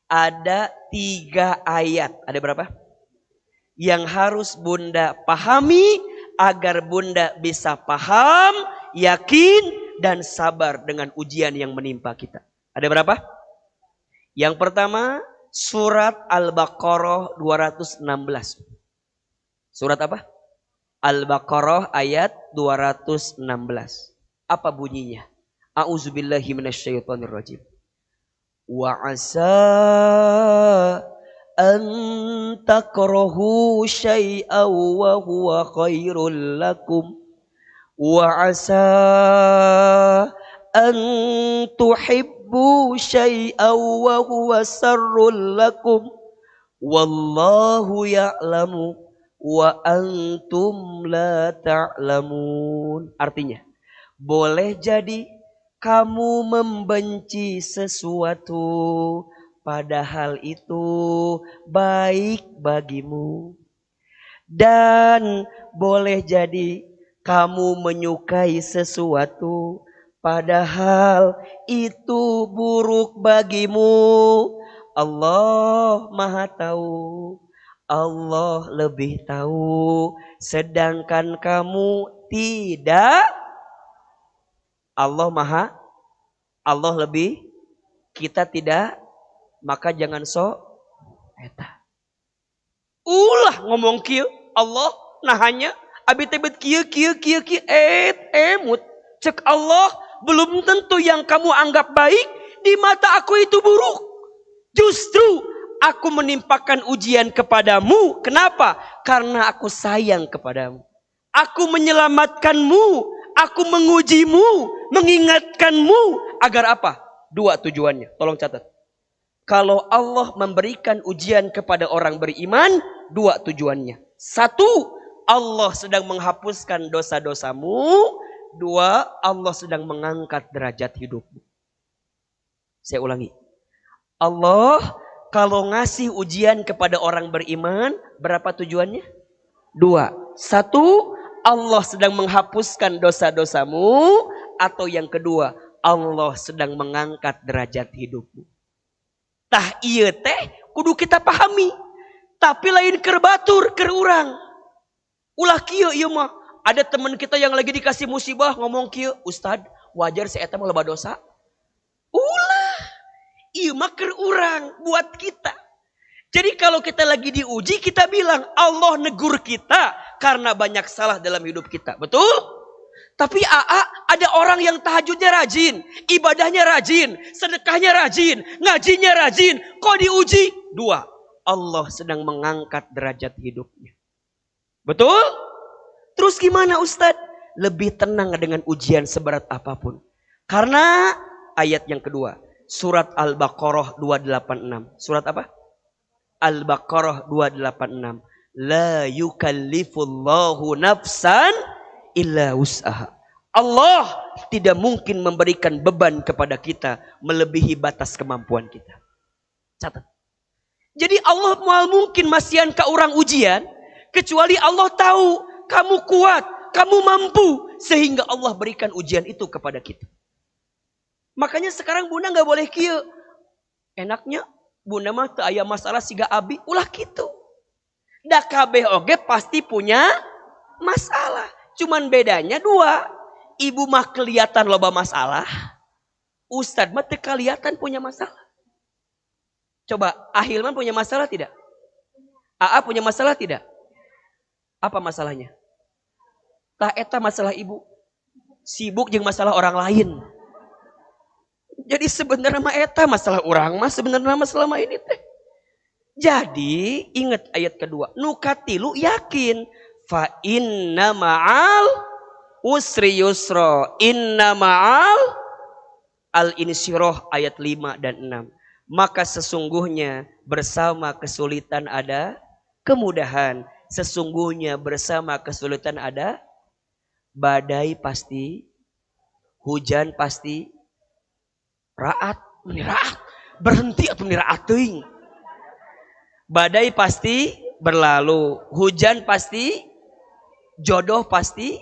[SPEAKER 2] Ada 3 ayat. Ada berapa? Yang harus bunda pahami agar bunda bisa paham, yakin, dan sabar dengan ujian yang menimpa kita. Ada berapa? Yang pertama, surat Al-Baqarah 216. Surat apa? Al-Baqarah ayat 216. Apa bunyinya? A'udzubillahi minasyaitonirrajim. Wa asa an takrahu syai'an wa huwa khairul lakum wa asa an tuhibbu syai'an wa huwa sarrul lakum wallahu ya'lamu wa antum la ta'lamun. Artinya, boleh jadi kamu membenci sesuatu padahal itu baik bagimu. Dan boleh jadi kamu menyukai sesuatu padahal itu buruk bagimu. Allah Maha Tahu. Allah lebih tahu. Sedangkan kamu tidak. Allah lebih, kita tidak, maka jangan sok eta. Ulah ngomong kieu, Allah nahanya abi tebet kieu emut. Cek Allah, belum tentu yang kamu anggap baik di mata aku itu buruk. Justru aku menimpakan ujian kepadamu. Kenapa? Karena aku sayang kepadamu. Aku menyelamatkanmu. Aku mengujimu, mengingatkanmu agar apa? 2 tujuannya. Tolong catat. Kalau Allah memberikan ujian kepada orang beriman, 2 tujuannya. 1, Allah sedang menghapuskan dosa-dosamu. 2, Allah sedang mengangkat derajat hidupmu. Saya ulangi. Allah kalau ngasih ujian kepada orang beriman, berapa tujuannya? 2. 1, Allah sedang menghapuskan dosa-dosamu. Atau yang kedua, Allah sedang mengangkat derajat hidupmu. Tah ieu teh kudu kita pahami. Tapi lain keur batur, keur urang. Ulah kieu ieu mah. Ada teman kita yang lagi dikasih musibah ngomong kieu, Ustad, wajar si eta mah loba dosa. Ulah. Ieu mah keur urang buat kita. Jadi kalau kita lagi diuji, kita bilang Allah negur kita karena banyak salah dalam hidup kita. Betul? Tapi ada orang yang tahajudnya rajin, ibadahnya rajin, sedekahnya rajin, ngajinya rajin. Kok diuji? Dua, Allah sedang mengangkat derajat hidupnya. Betul? Terus gimana Ustadz? Lebih tenang dengan ujian seberat apapun. Karena ayat yang kedua, surat Al-Baqarah 286. Surat apa? Al-Baqarah 286. La yukallifullahu nafsan illa wus'aha. Allah tidak mungkin memberikan beban kepada kita melebihi batas kemampuan kita. Catat. Jadi Allah mual mungkin masihan ke orang ujian, kecuali Allah tahu kamu kuat, kamu mampu, sehingga Allah berikan ujian itu kepada kita. Makanya sekarang Bunda nggak boleh kieu. Enaknya Bunda mah teu aya masalah siga abi, ulah kitu. Da kabeh oge pasti punya masalah. Cuman bedanya dua. Ibu mah kelihatan loba masalah. Ustadz mah teu kelihatan punya masalah. Coba Ahilman punya masalah tidak? AA punya masalah tidak? Apa masalahnya? Tah eta masalah ibu. Sibuk jeung masalah orang lain. Jadi sebenarnya mah eta masalah orang mah sebenarnya masalah mah ini teh. Jadi ingat ayat kedua. Nukatilu yakin. Fa inna ma'al usri yusra. Inna ma'al Al-Insyirah ayat 5 dan 6. Maka sesungguhnya bersama kesulitan ada kemudahan. Sesungguhnya bersama kesulitan ada badai pasti. Hujan pasti. Raat. Berhenti atau raat teuing. Badai pasti berlalu. Hujan pasti. Jodoh pasti.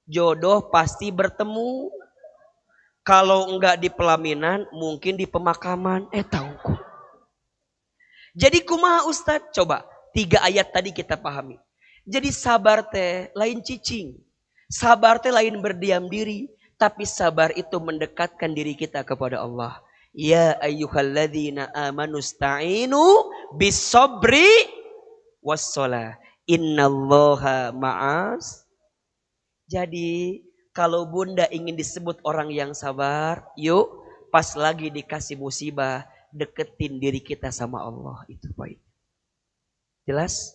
[SPEAKER 2] Jodoh pasti bertemu. Kalau enggak di pelaminan, mungkin di pemakaman. Tahu. Jadi kumaha Ustadz? Coba 3 ayat tadi kita pahami. Jadi sabar teh lain cicing. Sabar teh lain berdiam diri. Tapi sabar itu mendekatkan diri kita kepada Allah. Ya ayyuhalladzina amanu sta'inu bis-sabri was-shalah. Innallaha ma'as. Jadi kalau Bunda ingin disebut orang yang sabar, yuk pas lagi dikasih musibah, deketin diri kita sama Allah. Itu baik. Jelas?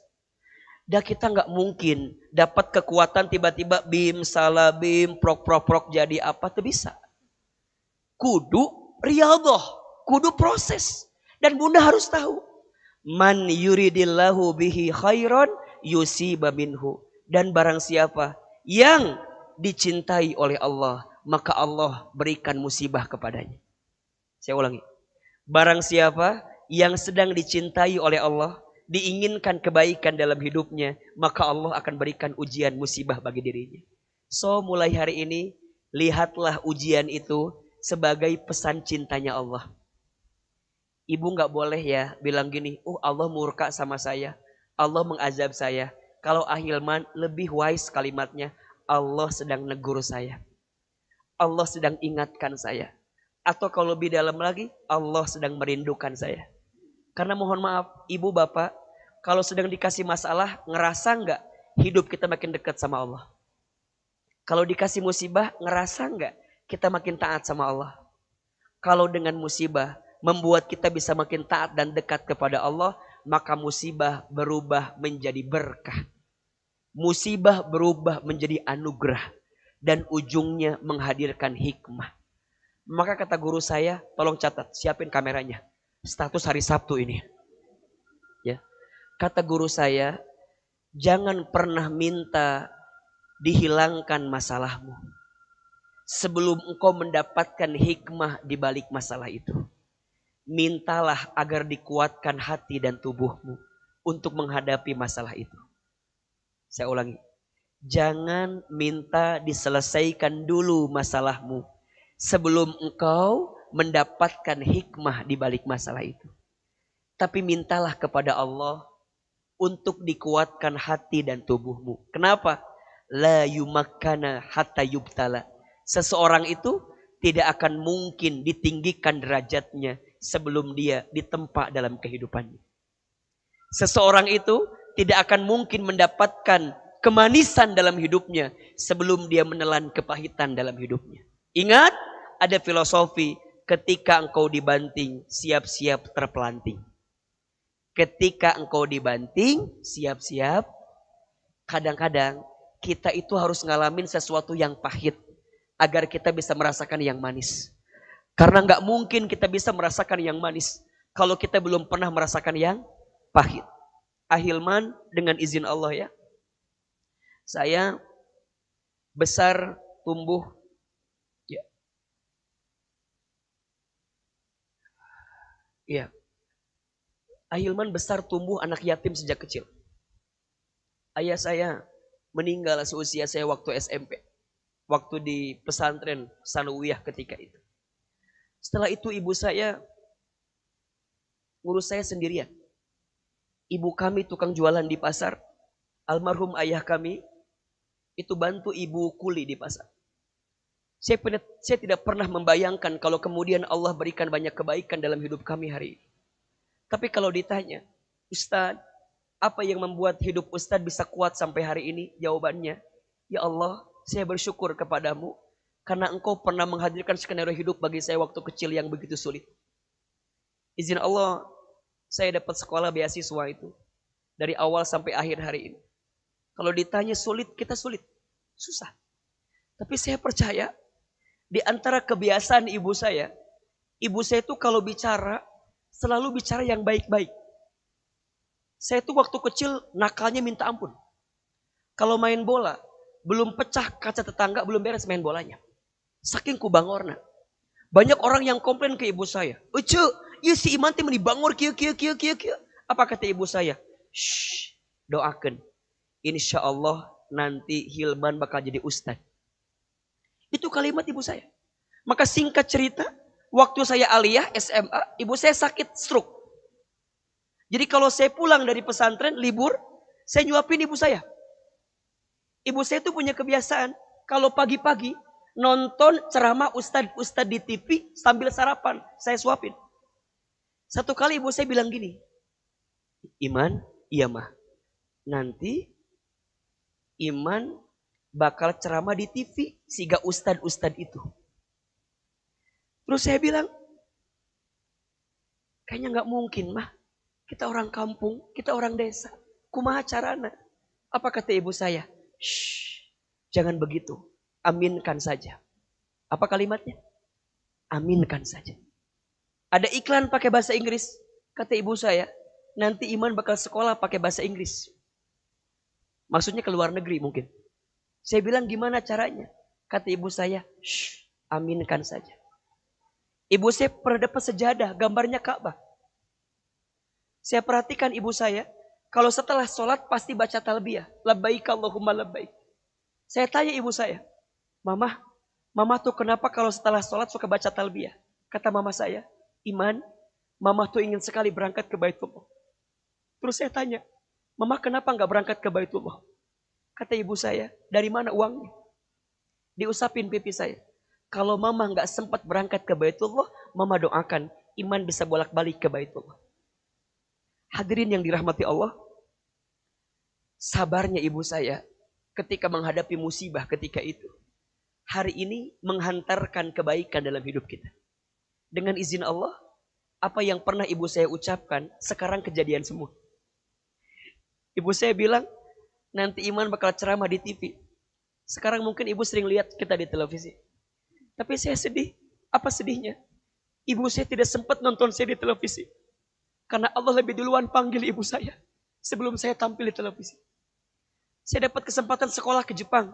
[SPEAKER 2] Dah kita nggak mungkin dapat kekuatan tiba-tiba bim salah bim prok jadi apa tuh bisa. Kudu riyadhah, kudu proses. Dan Bunda harus tahu. Man yuridillahu bihi khairan yusiba minhu. Dan barang siapa yang dicintai oleh Allah, maka Allah berikan musibah kepadanya. Saya ulangi. Barang siapa yang sedang dicintai oleh Allah, diinginkan kebaikan dalam hidupnya, maka Allah akan berikan ujian musibah bagi dirinya. So mulai hari ini, lihatlah ujian itu sebagai pesan cintanya Allah. Ibu gak boleh ya bilang gini, Allah murka sama saya, Allah mengazab saya. Kalau Ahilman lebih wise kalimatnya, Allah sedang negur saya. Allah sedang ingatkan saya. Atau kalau lebih dalam lagi, Allah sedang merindukan saya. Karena mohon maaf, ibu bapak, kalau sedang dikasih masalah, ngerasa nggak hidup kita makin dekat sama Allah? Kalau dikasih musibah, ngerasa nggak kita makin taat sama Allah? Kalau dengan musibah membuat kita bisa makin taat dan dekat kepada Allah, maka musibah berubah menjadi berkah. Musibah berubah menjadi anugerah. Dan ujungnya menghadirkan hikmah. Maka kata guru saya, tolong catat, siapin kameranya. Status hari Sabtu ini. Ya. Kata guru saya, jangan pernah minta dihilangkan masalahmu sebelum engkau mendapatkan hikmah di balik masalah itu. Mintalah agar dikuatkan hati dan tubuhmu untuk menghadapi masalah itu. Saya ulangi. Jangan minta diselesaikan dulu masalahmu sebelum engkau mendapatkan hikmah di balik masalah itu. Tapi mintalah kepada Allah untuk dikuatkan hati dan tubuhmu. Kenapa? La yumakkana hatta yubtala. Seseorang itu tidak akan mungkin ditinggikan derajatnya sebelum dia ditempa dalam kehidupannya. Seseorang itu tidak akan mungkin mendapatkan kemanisan dalam hidupnya sebelum dia menelan kepahitan dalam hidupnya. Ingat, ada filosofi, ketika engkau dibanting, siap-siap terpelanting. Ketika engkau dibanting, siap-siap. Kadang-kadang kita itu harus ngalamin sesuatu yang pahit agar kita bisa merasakan yang manis. Karena nggak mungkin kita bisa merasakan yang manis kalau kita belum pernah merasakan yang pahit. Ahilman, dengan izin Allah ya, saya besar tumbuh ya. Ya. Ahilman besar tumbuh anak yatim sejak kecil. Ayah saya meninggal seusia saya waktu SMP. Waktu di pesantren Sanawiyah ketika itu. Setelah itu ibu saya ngurus saya sendirian. Ibu kami tukang jualan di pasar. Almarhum ayah kami itu bantu ibu kuli di pasar. Saya tidak pernah membayangkan kalau kemudian Allah berikan banyak kebaikan dalam hidup kami hari ini. Tapi kalau ditanya, Ustadz, apa yang membuat hidup Ustadz bisa kuat sampai hari ini? Jawabannya, ya Allah, saya bersyukur kepadamu karena engkau pernah menghadirkan skenario hidup bagi saya waktu kecil yang begitu sulit. Izin Allah, saya dapat sekolah beasiswa itu dari awal sampai akhir hari ini. Kalau ditanya sulit, kita sulit. Susah. Tapi saya percaya di antara kebiasaan ibu saya itu kalau bicara selalu bicara yang baik-baik. Saya tuh waktu kecil nakalnya minta ampun. Kalau main bola, belum pecah kaca tetangga, belum beres main bolanya. Saking kubangorna. Banyak orang yang komplain ke ibu saya. Ucu, ya si Iman teh meni bangor kieu. Apa kata ibu saya? Shh, doakan. Insya Allah nanti Hilman bakal jadi ustadz. Itu kalimat ibu saya. Maka singkat cerita, waktu saya aliyah SMA, ibu saya sakit stroke. Jadi kalau saya pulang dari pesantren, libur, saya nyuapin ibu saya. Ibu saya itu punya kebiasaan, kalau pagi-pagi nonton ceramah ustadz di TV sambil sarapan, saya suapin. Satu kali ibu saya bilang gini, Iman, iya mah, nanti Iman bakal ceramah di TV, siga ustadz itu. Terus saya bilang, kayaknya gak mungkin mah. Kita orang kampung, kita orang desa. Kumaha carana? Apa kata ibu saya? Shh, jangan begitu. Aminkan saja. Apa kalimatnya? Aminkan saja. Ada iklan pakai bahasa Inggris. Kata ibu saya, nanti Iman bakal sekolah pakai bahasa Inggris. Maksudnya ke luar negeri mungkin. Saya bilang gimana caranya? Kata ibu saya, shh, aminkan saja. Ibu saya pernah dapat sejadah, gambarnya Ka'bah. Saya perhatikan ibu saya, kalau setelah sholat pasti baca talbiyah. Labbaik Allahumma labbaik. Saya tanya ibu saya, Mama tuh kenapa kalau setelah sholat suka baca talbiyah? Kata mama saya, Iman, Mama tuh ingin sekali berangkat ke Baitullah. Terus saya tanya, Mama kenapa nggak berangkat ke Baitullah? Kata ibu saya, dari mana uangnya? Diusapin pipi saya. Kalau Mama nggak sempat berangkat ke Baitullah, Mama doakan Iman bisa bolak-balik ke Baitullah. Hadirin yang dirahmati Allah, sabarnya ibu saya ketika menghadapi musibah ketika itu, hari ini menghantarkan kebaikan dalam hidup kita. Dengan izin Allah, apa yang pernah ibu saya ucapkan, sekarang kejadian semua. Ibu saya bilang, nanti Iman bakal ceramah di TV. Sekarang mungkin ibu sering lihat kita di televisi. Tapi saya sedih. Apa sedihnya? Ibu saya tidak sempat nonton saya di televisi. Karena Allah lebih duluan panggil ibu saya sebelum saya tampil di televisi. Saya dapat kesempatan sekolah ke Jepang.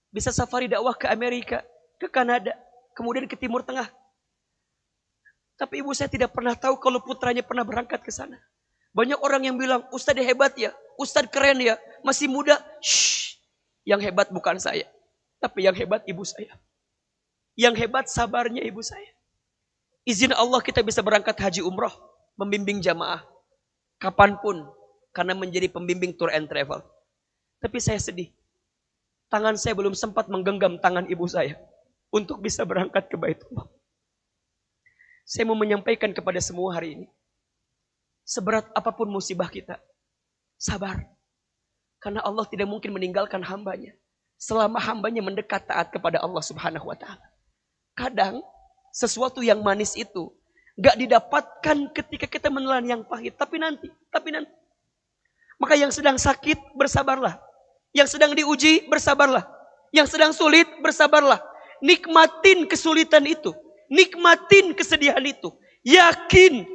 [SPEAKER 2] Bisa safari dakwah ke Amerika, ke Kanada, kemudian ke Timur Tengah. Tapi ibu saya tidak pernah tahu kalau putranya pernah berangkat ke sana. Banyak orang yang bilang, Ustadz hebat ya, Ustadz keren ya, masih muda. Shh, yang hebat bukan saya, tapi yang hebat ibu saya. Yang hebat sabarnya ibu saya. Izin Allah kita bisa berangkat haji umroh. Membimbing jamaah kapanpun karena menjadi pembimbing tour and travel. Tapi saya sedih, tangan saya belum sempat menggenggam tangan ibu saya untuk bisa berangkat ke Baitullah. Saya mau menyampaikan kepada semua hari ini. Seberat apapun musibah kita, sabar. Karena Allah tidak mungkin meninggalkan hambanya. Selama hambanya mendekat taat kepada Allah subhanahu wa ta'ala. Kadang sesuatu yang manis itu gak didapatkan ketika kita menelan yang pahit. Tapi nanti. Maka yang sedang sakit, bersabarlah. Yang sedang diuji, bersabarlah. Yang sedang sulit, bersabarlah. Nikmatin kesulitan itu. Nikmatin kesedihan itu. Yakin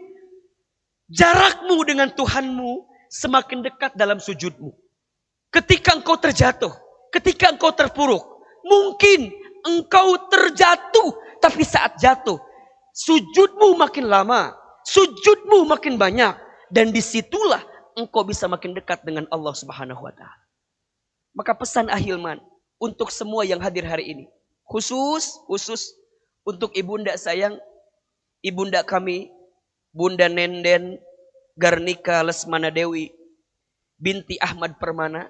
[SPEAKER 2] jarakmu dengan Tuhanmu semakin dekat dalam sujudmu. Ketika engkau terjatuh, ketika engkau terpuruk, mungkin engkau terjatuh, tapi saat jatuh, sujudmu makin lama, sujudmu makin banyak, dan disitulah engkau bisa makin dekat dengan Allah Subhanahu wa ta'ala. Maka pesan Ahilman untuk semua yang hadir hari ini, khusus untuk ibunda sayang, ibunda kami, Bunda Nenden Garnika Lesmana Dewi binti Ahmad Permana,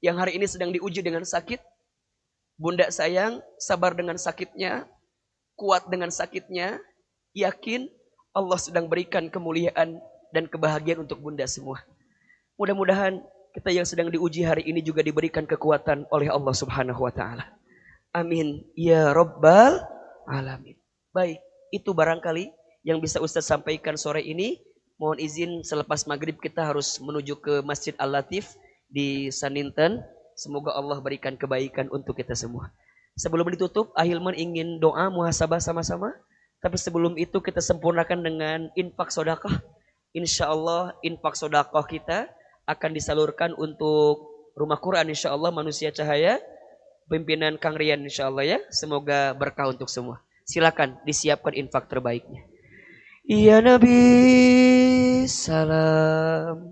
[SPEAKER 2] yang hari ini sedang diuji dengan sakit. Bunda sayang, sabar dengan sakitnya, kuat dengan sakitnya, yakin Allah sedang berikan kemuliaan dan kebahagiaan untuk bunda semua. Mudah-mudahan kita yang sedang diuji hari ini juga diberikan kekuatan oleh Allah Subhanahu wa ta'ala. Amin ya rabbal alamin. Baik, itu barangkali yang bisa Ustaz sampaikan sore ini. Mohon izin selepas maghrib kita harus menuju ke Masjid Al-Latif di Saninten. Semoga Allah berikan kebaikan untuk kita semua. Sebelum ditutup, Ahilman ingin doa muhasabah sama-sama. Tapi sebelum itu kita sempurnakan dengan infak sedekah. Insya Allah infak sedekah kita akan disalurkan untuk Rumah Quran, insya Allah Manusia Cahaya, pimpinan Kang Rian, insya Allah ya. Semoga berkah untuk semua. Silakan disiapkan infak terbaiknya. Ya Nabi salam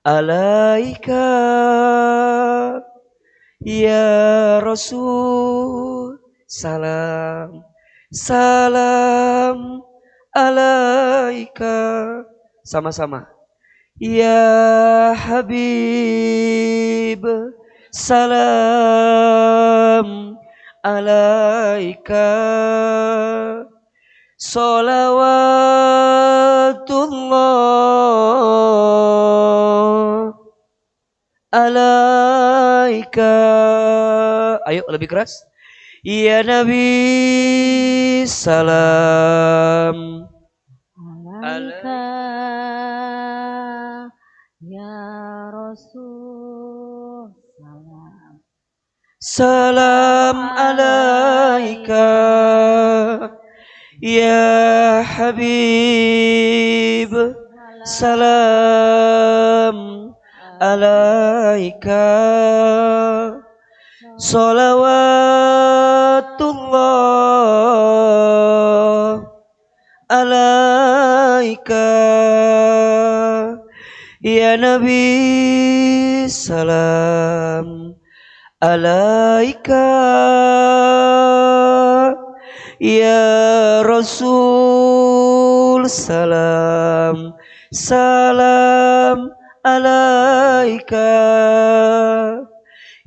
[SPEAKER 2] alaika, ya Rasul salam alaika. Sama-sama. Ya Habib salam alaika, salawatullah alaika. Ayo lebih keras. Ya Nabi salam
[SPEAKER 3] alaika, ya Rasul
[SPEAKER 2] salam alaika, ya Habib salam alaika, salawatullah alaika. Ya Nabi salam alaika, ya Rasul salam alaika,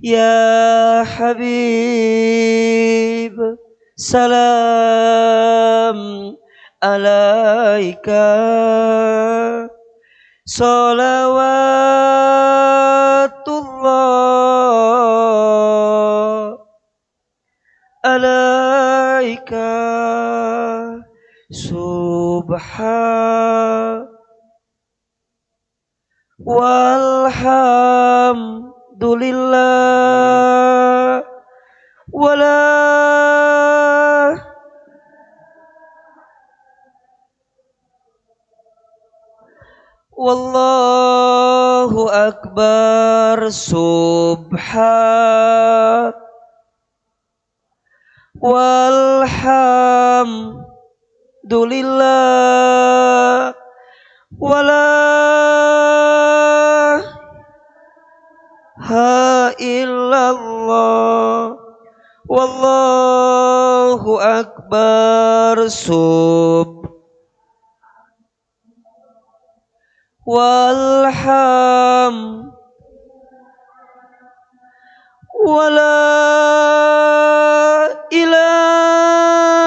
[SPEAKER 2] ya Habib salam alaika, salawatullah alaika. Subhan walhamdulillah wala wallahu akbar. Subhan walhamdulillah wala ha illallah wallahu akbar. Walham wala ilaha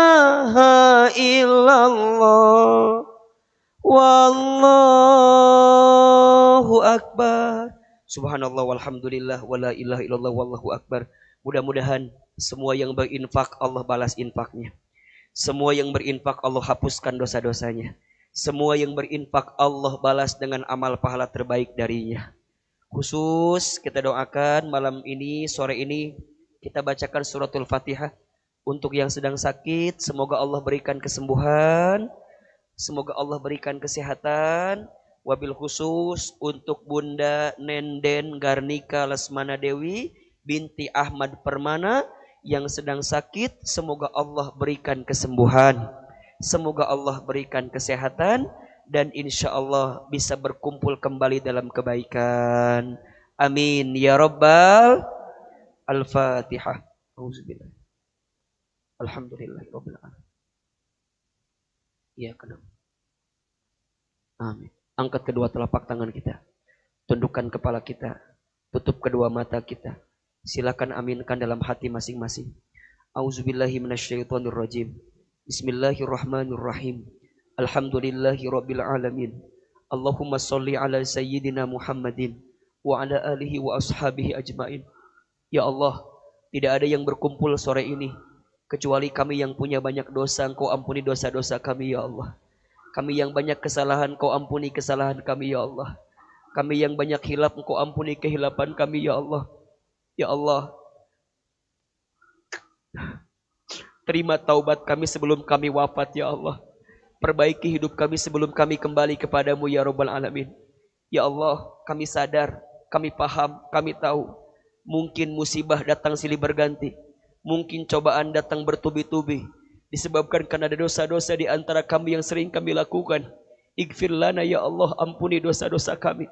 [SPEAKER 2] illallah akbar. Subhanallah walhamdulillah wala ilaha illallah wallahu akbar. Mudah-mudahan semua yang berinfak Allah balas infaknya. Semua yang berinfak Allah hapuskan dosa-dosanya. Semua yang berinfak Allah balas dengan amal pahala terbaik darinya. Khusus kita doakan malam ini, sore ini kita bacakan suratul Fatihah. Untuk yang sedang sakit, semoga Allah berikan kesembuhan. Semoga Allah berikan kesehatan. Wabil khusus untuk Bunda Nenden Garnika Lesmana Dewi binti Ahmad Permana yang sedang sakit, semoga Allah berikan kesembuhan. Semoga Allah berikan kesehatan dan insya Allah bisa berkumpul kembali dalam kebaikan. Amin ya Rabbal Al-Fatihah. Auzubillah. Alhamdulillahirabbil alamin. Iya kenapa? Amin. Angkat kedua telapak tangan kita. Tundukkan kepala kita. Tutup kedua mata kita. Silakan aminkan dalam hati masing-masing. Auzubillahi minasyaitonirrajim. Bismillahirrahmanirrahim. Alhamdulillahirabbil alamin. Allahumma shalli ala sayyidina Muhammadin wa ala alihi wa ashabihi ajmain. Ya Allah, tidak ada yang berkumpul sore ini kecuali kami yang punya banyak dosa. Engkau ampuni dosa-dosa kami ya Allah. Kami yang banyak kesalahan, Engkau ampuni kesalahan kami ya Allah. Kami yang banyak hilaf, Engkau ampuni kehilapan kami ya Allah. Ya Allah, terima taubat kami sebelum kami wafat ya Allah. Perbaiki hidup kami sebelum kami kembali kepadamu ya Rabbal Alamin. Ya Allah, kami sadar, kami paham, kami tahu. Mungkin musibah datang silih berganti. Mungkin cobaan datang bertubi-tubi. Disebabkan karena ada dosa-dosa di antara kami yang sering kami lakukan. Ighfir lana ya Allah, ampuni dosa-dosa kami.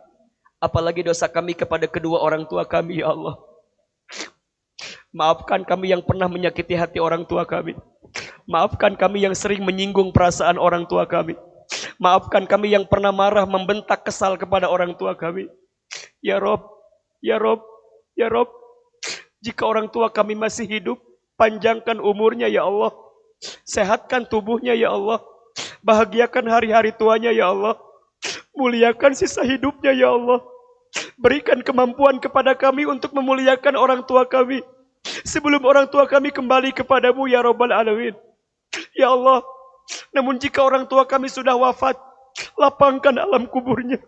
[SPEAKER 2] Apalagi dosa kami kepada kedua orang tua kami ya Allah. Maafkan kami yang pernah menyakiti hati orang tua kami. Maafkan kami yang sering menyinggung perasaan orang tua kami. Maafkan kami yang pernah marah, membentak, kesal kepada orang tua kami. Ya Rob, ya Rob, ya Rob. Jika orang tua kami masih hidup, panjangkan umurnya ya Allah. Sehatkan tubuhnya ya Allah. Bahagiakan hari-hari tuanya ya Allah. Muliakan sisa hidupnya ya Allah. Berikan kemampuan kepada kami untuk memuliakan orang tua kami sebelum orang tua kami kembali kepadamu ya Rabbal Alamin. Ya Allah, namun jika orang tua kami sudah wafat, lapangkan alam kuburnya.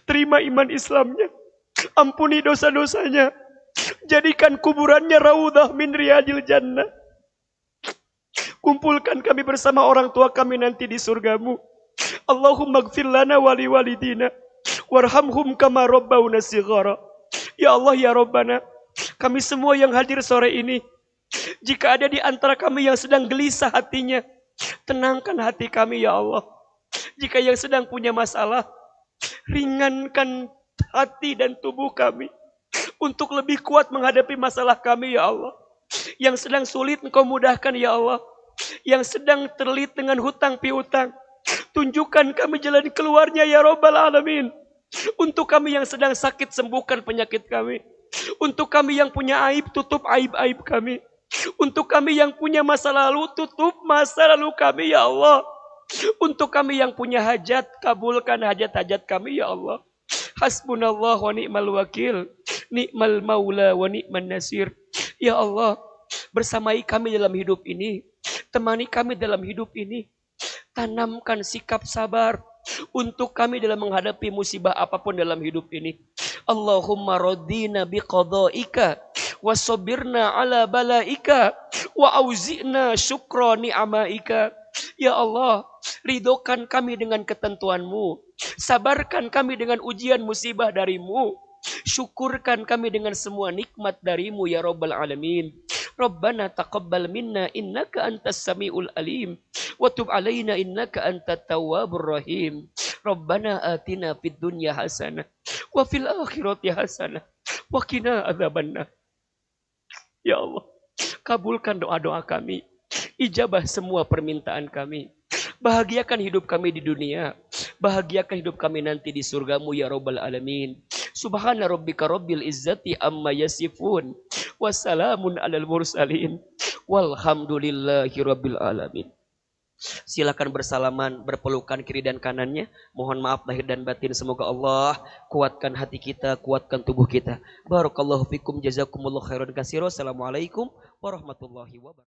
[SPEAKER 2] Terima iman Islamnya. Ampuni dosa-dosanya. Jadikan kuburannya raudhah min riyadil jannah. Kumpulkan kami bersama orang tua kami nanti di surgamu. Allahumma gfir lana wali walidina warhamhum kama rabbawna shighara. Ya Allah ya Rabbana, kami semua yang hadir sore ini, jika ada di antara kami yang sedang gelisah hatinya, tenangkan hati kami ya Allah. Jika yang sedang punya masalah, ringankan hati dan tubuh kami untuk lebih kuat menghadapi masalah kami ya Allah. Yang sedang sulit Engkau mudahkan ya Allah. Yang sedang terlilit dengan hutang piutang, tunjukkan kami jalan keluarnya ya Rabbal Alamin. Untuk kami yang sedang sakit, sembuhkan penyakit kami. Untuk kami yang punya aib, tutup aib-aib kami. Untuk kami yang punya masa lalu, tutup masa lalu kami ya Allah. Untuk kami yang punya hajat, kabulkan hajat-hajat kami ya Allah. Hasbunallah wa ni'mal wakil, ni'mal maula wa ni'man nasir. Ya Allah, bersamai kami dalam hidup ini. Temani kami dalam hidup ini. Tanamkan sikap sabar untuk kami dalam menghadapi musibah apapun dalam hidup ini. Allahumma radina biqada'ika wa sabirna ala balaika wa auzi'na syukra ni'amaika. Ya Allah, ridhokan kami dengan ketentuanmu. Sabarkan kami dengan ujian musibah darimu. Syukurkan kami dengan semua nikmat darimu ya Rabbal Alamin. Rabbana taqabbal minna innaka antas samiul alim wa tub alaina innaka antat tawwabur rahim. Rabbana atina fid dunya hasanah wa fil akhirati hasanah wa qina adzabannar. Ya Allah, kabulkan doa-doa kami. Ijabah semua permintaan kami. Bahagiakan hidup kami di dunia. Bahagiakan hidup kami nanti di surgamu ya Rabbal Alamin. Subhana rabbika rabbil izzati amma yasifun. Wassalamun alal mursalin. Walhamdulillahi rabbil alamin. Silakan bersalaman, berpelukan kiri dan kanannya. Mohon maaf lahir dan batin. Semoga Allah kuatkan hati kita, kuatkan tubuh kita. Barakallahu fikum, jazakumullah khairan katsira. Assalamualaikum warahmatullahi wabarakatuh.